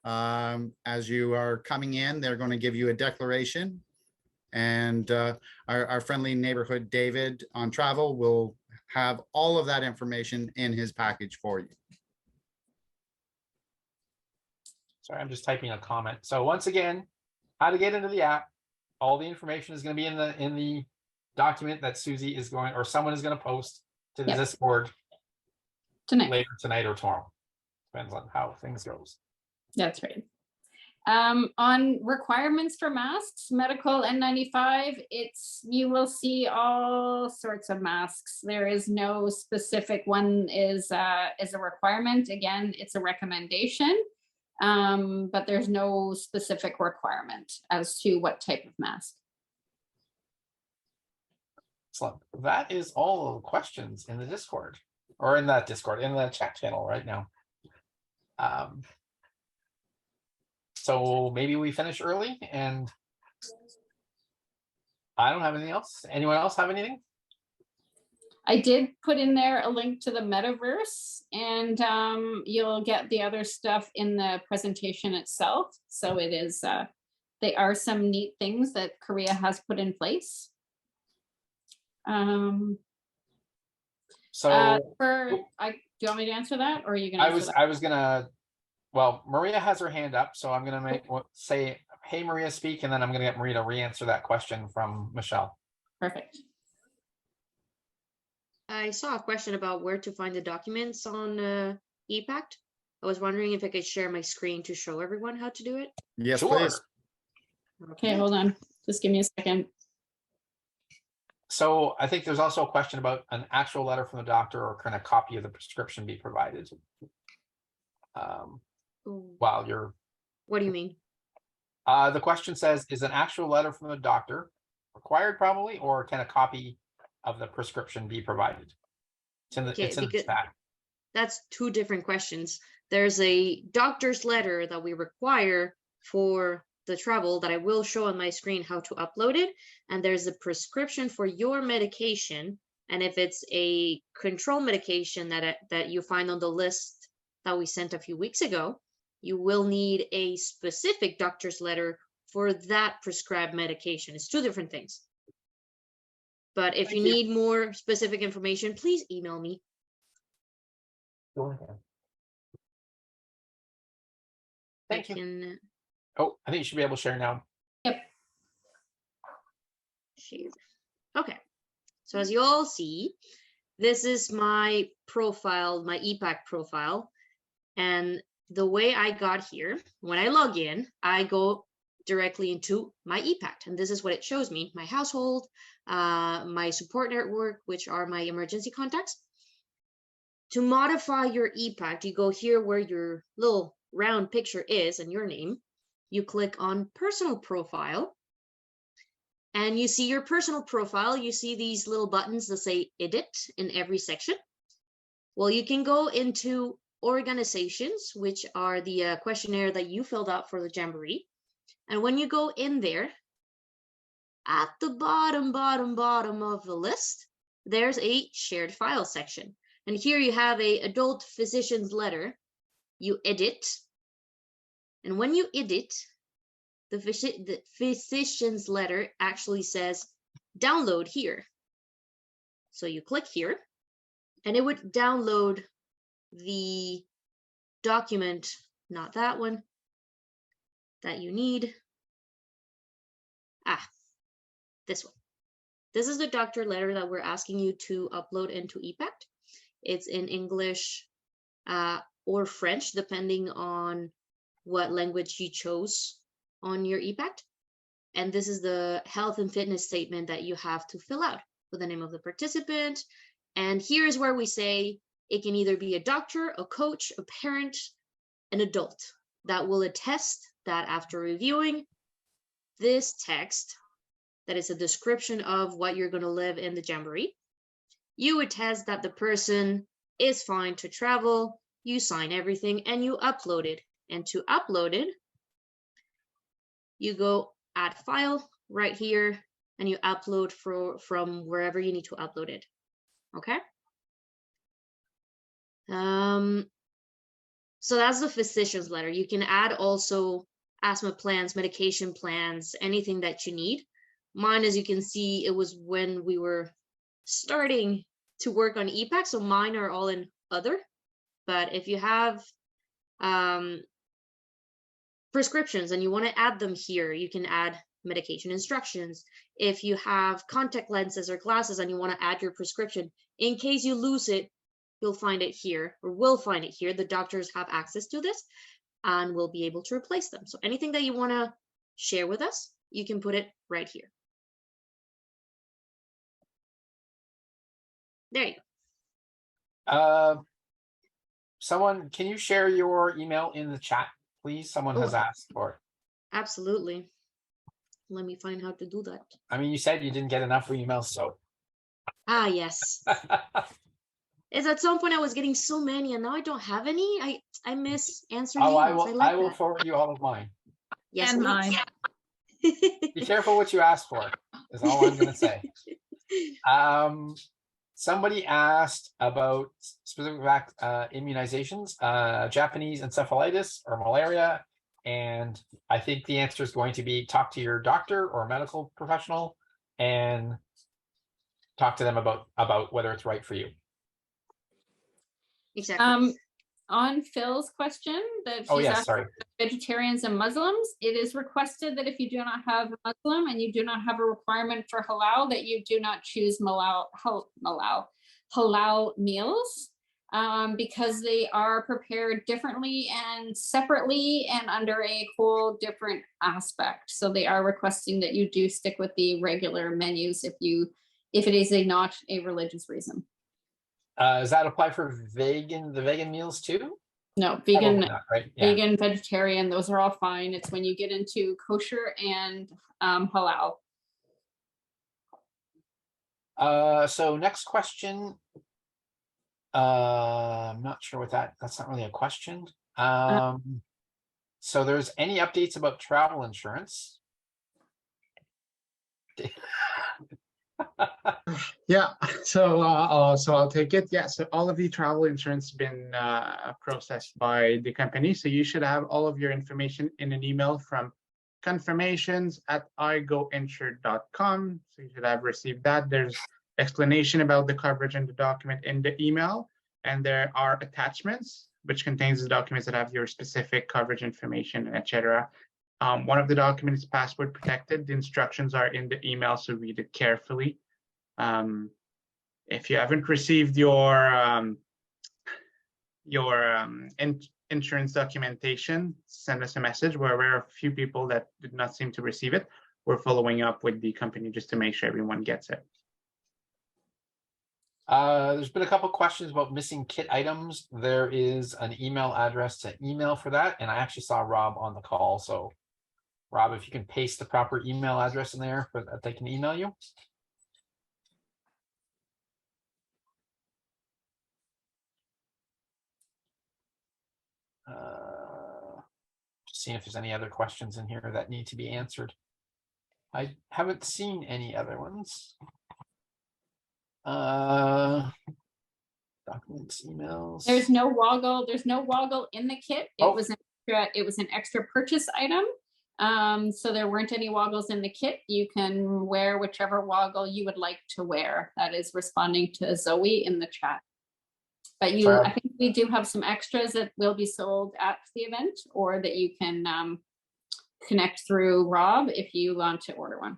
B: As you are coming in, they're going to give you a declaration. And our friendly neighborhood David on travel will have all of that information in his package for you.
A: Sorry, I'm just typing a comment. So once again, how to get into the app. All the information is going to be in the document that Susie is going, or someone is going to post to the Discord later tonight or tomorrow. Depends on how things goes.
C: That's right. On requirements for masks, medical N95, you will see all sorts of masks. There is no specific one is a requirement. Again, it's a recommendation, but there's no specific requirement as to what type of mask.
A: Excellent. That is all the questions in the Discord, or in that Discord, in the chat channel right now. So maybe we finish early, and I don't have anything else. Anyone else have anything?
C: I did put in there a link to the metaverse, and you'll get the other stuff in the presentation itself. So it is, they are some neat things that Korea has put in place. Do you want me to answer that, or are you gonna?
A: I was gonna. Well, Maria has her hand up, so I'm gonna say, "Hey, Maria, speak," and then I'm gonna get Maria to re-answer that question from Michelle.
C: Perfect.
I: I saw a question about where to find the documents on EPACT. I was wondering if I could share my screen to show everyone how to do it.
B: Yes,
A: Sure.
B: please.
C: Okay, hold on. Just give me a second.
A: So I think there's also a question about an actual letter from the doctor, or can a copy of the prescription be provided? While you're,
I: What do you mean?
A: the question says, is an actual letter from the doctor required probably, or can a copy of the prescription be provided? It's in the,
I: Okay,
A: it's in the
I: because
A: chat.
I: that's two different questions. There's a doctor's letter that we require for the travel that I will show on my screen how to upload it. And there's a prescription for your medication. And if it's a control medication that you find on the list that we sent a few weeks ago, you will need a specific doctor's letter for that prescribed medication. It's two different things. But if
A: Thank
I: you
A: you.
I: need more specific information, please email me.
A: Go ahead. Thank you.
I: Can
A: Oh, I think you should be able to share now.
I: share. Okay. So as you all see, this is my profile, my EPAC profile. And the way I got here, when I log in, I go directly into my EPAC. And this is what it shows me: my household, my support network, which are my emergency contacts. To modify your EPAC, you go here where your little round picture is and your name. You click on personal profile. And you see your personal profile. You see these little buttons that say edit in every section. Well, you can go into organizations, which are the questionnaire that you filled out for the Jamboree. And when you go in there, at the bottom of the list, there's a shared file section. And here you have a adult physician's letter. You edit. And when you edit, the physician's letter actually says download here. So you click here and it would download the document, not that one, that you need. This one. This is the doctor letter that we're asking you to upload into EPAC. It's in English or French, depending on what language you chose on your EPAC. And this is the health and fitness statement that you have to fill out with the name of the participant. And here is where we say it can either be a doctor, a coach, a parent, an adult that will attest that after reviewing this text, that is a description of what you're going to live in the Jamboree, you attest that the person is fine to travel, you sign everything, and you upload it. And to upload it, you go add file right here, and you upload from wherever you need to upload it. Okay? So that's the physician's letter. You can add also asthma plans, medication plans, anything that you need. Mine, as you can see, it was when we were starting to work on EPAC, so mine are all in other. But if you have prescriptions and you want to add them here, you can add medication instructions. If you have contact lenses or glasses and you want to add your prescription, in case you lose it, you'll find it here, or will find it here. The doctors have access to this and will be able to replace them. So anything that you want to share with us, you can put it right here. There you go.
A: Someone, can you share your email in the chat, please? Someone has asked for it.
I: Absolutely. Let me find how to do that.
A: I mean, you said you didn't get enough emails, so.
I: Ah, yes. Is at some point I was getting so many and now I don't have any. I miss answering emails.
A: I will forward you all of mine.
I: Yes,
D: And mine.
A: Be careful what you ask for, is all I'm going to say. Somebody asked about specific immunizations, Japanese encephalitis or malaria. And I think the answer is going to be talk to your doctor or medical professional and talk to them about whether it's right for you.
I: Exactly.
C: On Phil's question that she's asking vegetarians and Muslims, it is requested that if you do not have a Muslim and you do not have a requirement for halal, that you do not choose halal meals. because they are prepared differently and separately and under a whole different aspect. So they are requesting that you do stick with the regular menus if it is not a religious reason.
A: Does that apply for the vegan meals too?
C: No, vegan,
A: Probably not, right? Yeah.
C: vegan, vegetarian, those are all fine. It's when you get into kosher and halal.
A: So next question. I'm not sure what that's not really a question. So there's any updates about travel insurance?
H: Yeah, so I'll take it. Yeah, so all of the travel insurance been processed by the company. So you should have all of your information in an email from confirmations@igoinsured.com. So you should have received that. There's explanation about the coverage and the document in the email, and there are attachments which contains the documents that have your specific coverage information, etc. One of the documents is password protected. The instructions are in the email, so read it carefully. If you haven't received your insurance documentation, send us a message. We're aware of a few people that did not seem to receive it. We're following up with the company just to make sure everyone gets it.
A: There's been a couple questions about missing kit items. There is an email address to email for that, and I actually saw Rob on the call. So Rob, if you can paste the proper email address in there for that they can email you. Just seeing if there's any other questions in here that need to be answered. I haven't seen any other ones. Documents, emails.
C: There's no woggle in the kit. It was an extra purchase item. So there weren't any woggles in the kit. You can wear whichever woggle you would like to wear. That is responding to Zoe in the chat. But I think we do have some extras that will be sold at the event, or that you can connect through Rob if you want to order one.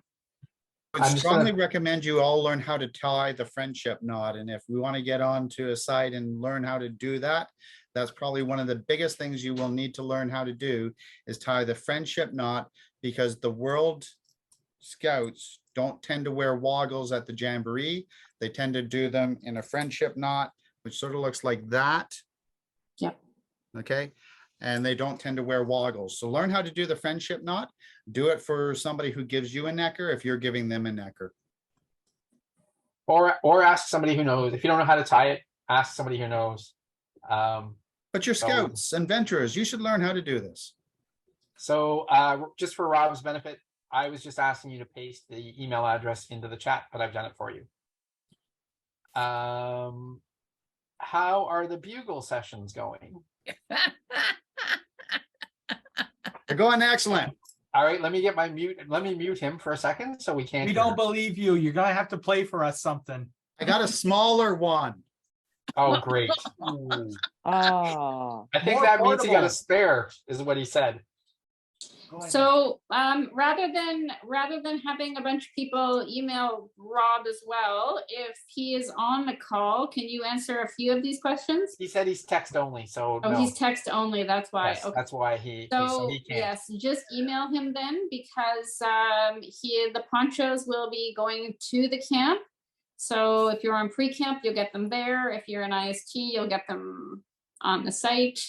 B: I would strongly recommend you all learn how to tie the friendship knot. And if we want to get onto a site and learn how to do that, that's probably one of the biggest things you will need to learn how to do is tie the friendship knot, because the World Scouts don't tend to wear woggles at the Jamboree. They tend to do them in a friendship knot, which sort of looks like that.
C: Yep.
B: Okay. And they don't tend to wear woggles. So learn how to do the friendship knot. Do it for somebody who gives you a necker if you're giving them a necker.
A: Or ask somebody who knows. If you don't know how to tie it, ask somebody who knows.
B: But you're scouts and venturers. You should learn how to do this.
A: So just for Rob's benefit, I was just asking you to paste the email address into the chat, but I've done it for you. How are the bugle sessions going?
B: They're going excellent.
A: All right, let me get my mute. Let me mute him for a second so we can't.
K: We don't believe you. You're gonna have to play for us something.
B: I got a smaller one.
A: Oh, great.
F: Oh,
A: I think
K: More
A: that means he got a
K: portable.
A: spare, is what he said.
C: So rather than having a bunch of people email Rob as well, if he is on the call, can you answer a few of these questions?
A: He said he's text only, so
C: Oh,
A: no.
C: he's text only. That's why.
A: Yes,
C: Okay.
A: that's why he
C: So
A: he can't.
C: yes, just email him then, because the ponchos will be going to the camp. So if you're on pre-camp, you'll get them there. If you're in IST, you'll get them on the site.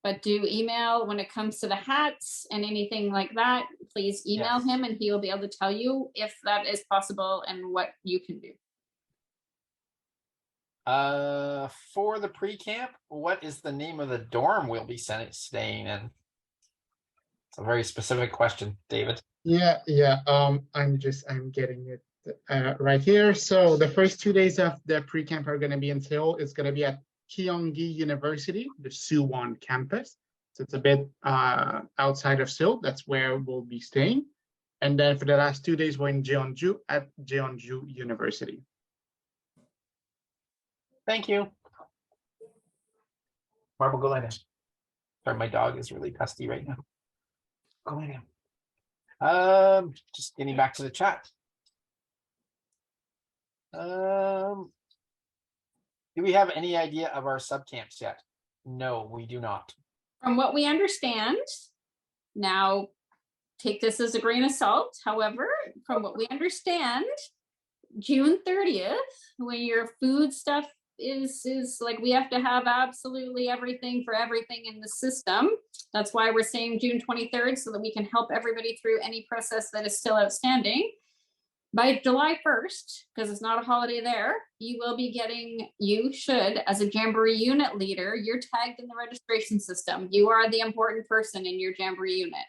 C: But do email when it comes to the hats and anything like that. Please email him, and he will be able to tell you if that is possible and what you can do.
A: For the pre-camp, what is the name of the dorm we'll be staying in? It's a very specific question, David.
H: Yeah. I'm getting it right here. So the first 2 days of the pre-camp are going to be in Seoul. It's going to be at Gyeonggi University, the Suwon campus. So it's a bit outside of Seoul. That's where we'll be staying. And then for the last 2 days, we're in Jeonju at Jeonju University.
A: Thank you. Marble, go lie down. Sorry, my dog is really custy right now. Go lie down. Just getting back to the chat. Do we have any idea of our subcamps yet? No, we do not.
C: From what we understand, now take this as a grain of salt. However, from what we understand, June 30th, when your food stuff is like, we have to have absolutely everything for everything in the system. That's why we're saying June 23rd, so that we can help everybody through any process that is still outstanding. By July 1st, because it's not a holiday there, you will be getting, you should, as a Jamboree unit leader, you're tagged in the registration system. You are the important person in your Jamboree unit.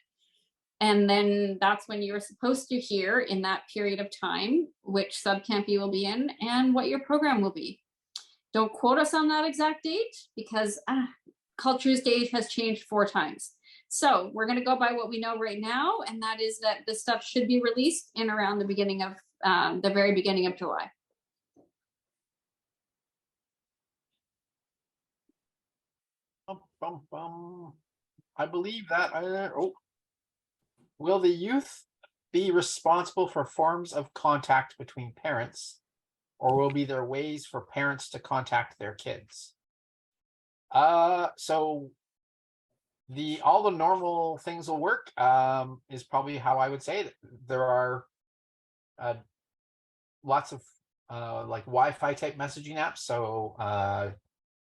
C: And then that's when you're supposed to hear in that period of time which subcamp you will be in and what your program will be. Don't quote us on that exact date, because Cultures Day has changed 4 times. So we're going to go by what we know right now, and that is that this stuff should be released in around the beginning of the very beginning of July.
A: I believe that. Will the youth be responsible for forms of contact between parents, or will be there ways for parents to contact their kids? So all the normal things will work, is probably how I would say it. There are lots of like Wi-Fi type messaging apps. So I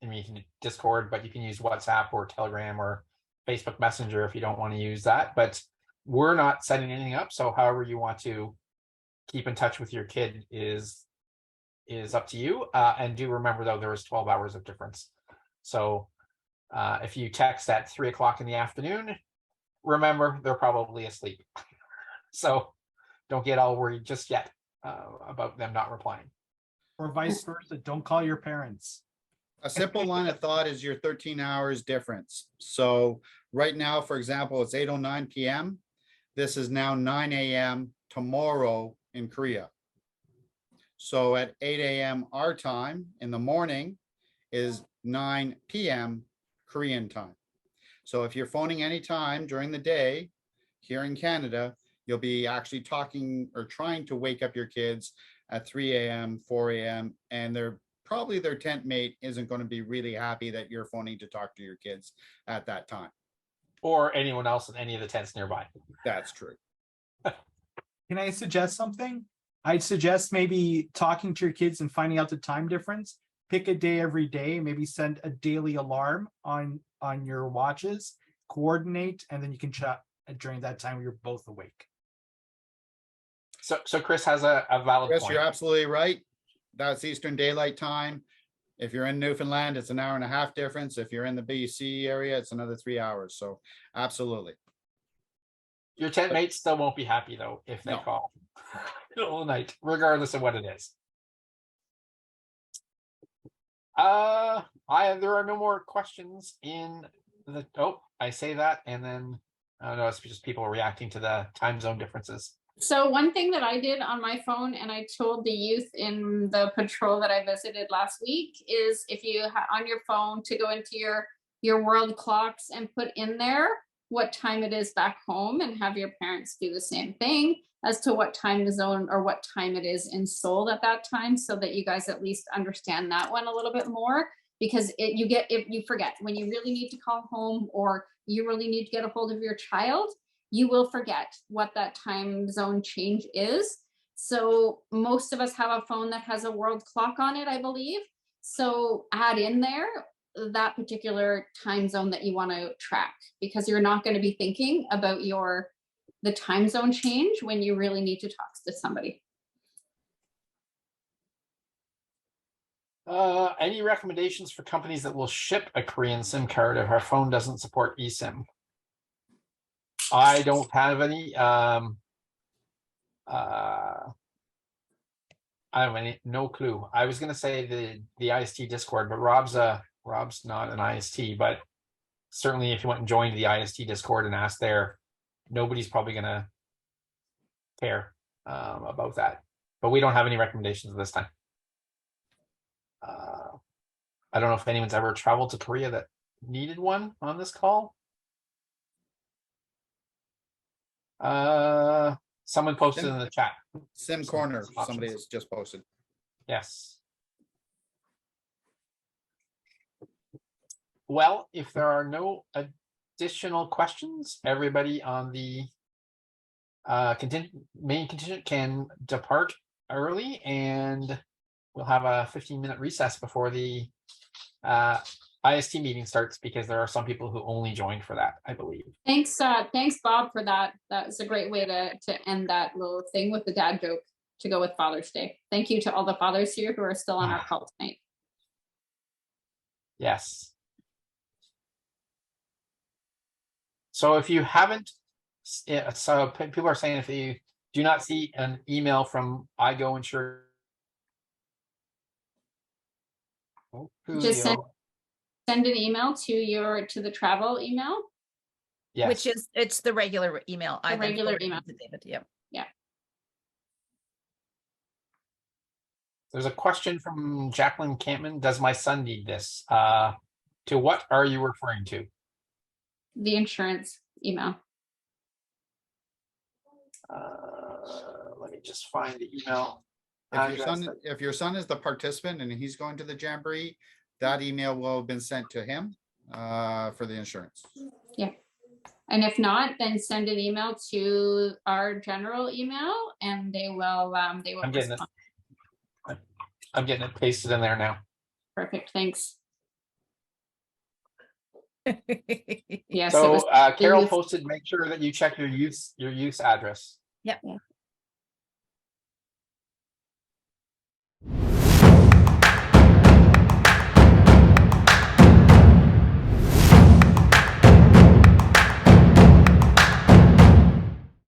A: mean, you can Discord, but you can use WhatsApp or Telegram or Facebook Messenger if you don't want to use that. But we're not setting anything up. So however you want to keep in touch with your kid is up to you. And do remember, though, there is 12 hours of difference. So if you text at 3 o'clock in the afternoon, remember they're probably asleep. So don't get all worried just yet about them not replying.
K: Or vice versa, don't call your parents.
B: A simple line of thought is your 13 hours difference. So right now, for example, it's 8:09 p.m. This is now 9 a.m. tomorrow in Korea. So at 8 a.m. our time in the morning is 9 p.m. Korean time. So if you're phoning anytime during the day here in Canada, you'll be actually talking or trying to wake up your kids at 3 a.m., 4 a.m. and probably their tent mate isn't going to be really happy that you're phoning to talk to your kids at that time.
A: Or anyone else in any of the tents nearby.
B: That's true.
K: Can I suggest something? I'd suggest maybe talking to your kids and finding out the time difference. Pick a day every day, maybe send a daily alarm on your watches, coordinate, and then you can chat during that time you're both awake.
A: So Chris has a valid
B: Chris,
A: point.
B: you're absolutely right. That's Eastern Daylight Time. If you're in Newfoundland, it's an hour and a half difference. If you're in the BC area, it's another 3 hours. So absolutely.
A: Your tent mates still won't be happy, though, if they call all night, regardless of what it is. There are no more questions in the. Oh, I say that, and then I don't know. It's just people reacting to the time zone differences.
C: So one thing that I did on my phone, and I told the youth in the patrol that I visited last week, is if you on your phone to go into your world clocks and put in there what time it is back home, and have your parents do the same thing as to what time zone or what time it is in Seoul at that time, so that you guys at least understand that one a little bit more. Because if you forget when you really need to call home, or you really need to get a hold of your child, you will forget what that time zone change is. So most of us have a phone that has a world clock on it, I believe. So add in there that particular time zone that you want to track, because you're not going to be thinking about the time zone change when you really need to talk to somebody.
A: Any recommendations for companies that will ship a Korean SIM card if our phone doesn't support eSIM? I don't have any. I have no clue. I was going to say the IST Discord, but Rob's not an IST. But certainly, if you went and joined the IST Discord and asked there, nobody's probably going to care about that. But we don't have any recommendations this time. I don't know if anyone's ever traveled to Korea that needed one on this call. Someone posted in the chat.
B: Sim Corner, somebody has just posted.
A: Yes. Well, if there are no additional questions, everybody on the main contingent can depart early, and we'll have a 15-minute recess before the IST meeting starts, because there are some people who only joined for that, I believe.
C: Thanks, Bob, for that. That was a great way to end that little thing with the dad joke to go with Father's Day. Thank you to all the fathers here who are still on our call tonight.
A: Yes. So if you haven't, so people are saying if you do not see an email from iGo Insure,
C: Just send an email to the travel email.
A: yes.
D: Which is, it's the regular email.
C: The regular
D: forwarded it
C: email.
D: to David, yep.
C: Yeah.
A: There's a question from Jacqueline Campman. Does my son need this? To what are you referring to?
C: The insurance email.
A: Let me just find the email.
B: If your son is the participant and he's going to the Jamboree, that email will have been sent to him for the insurance.
C: Yeah. And if not, then send an email to our general email, and they will
A: I'm getting
C: respond.
A: I'm getting it pasted in there now.
C: Perfect. Thanks. Yes.
A: So Carol posted, make sure that you check your use address.
D: Yep.
C: Yeah.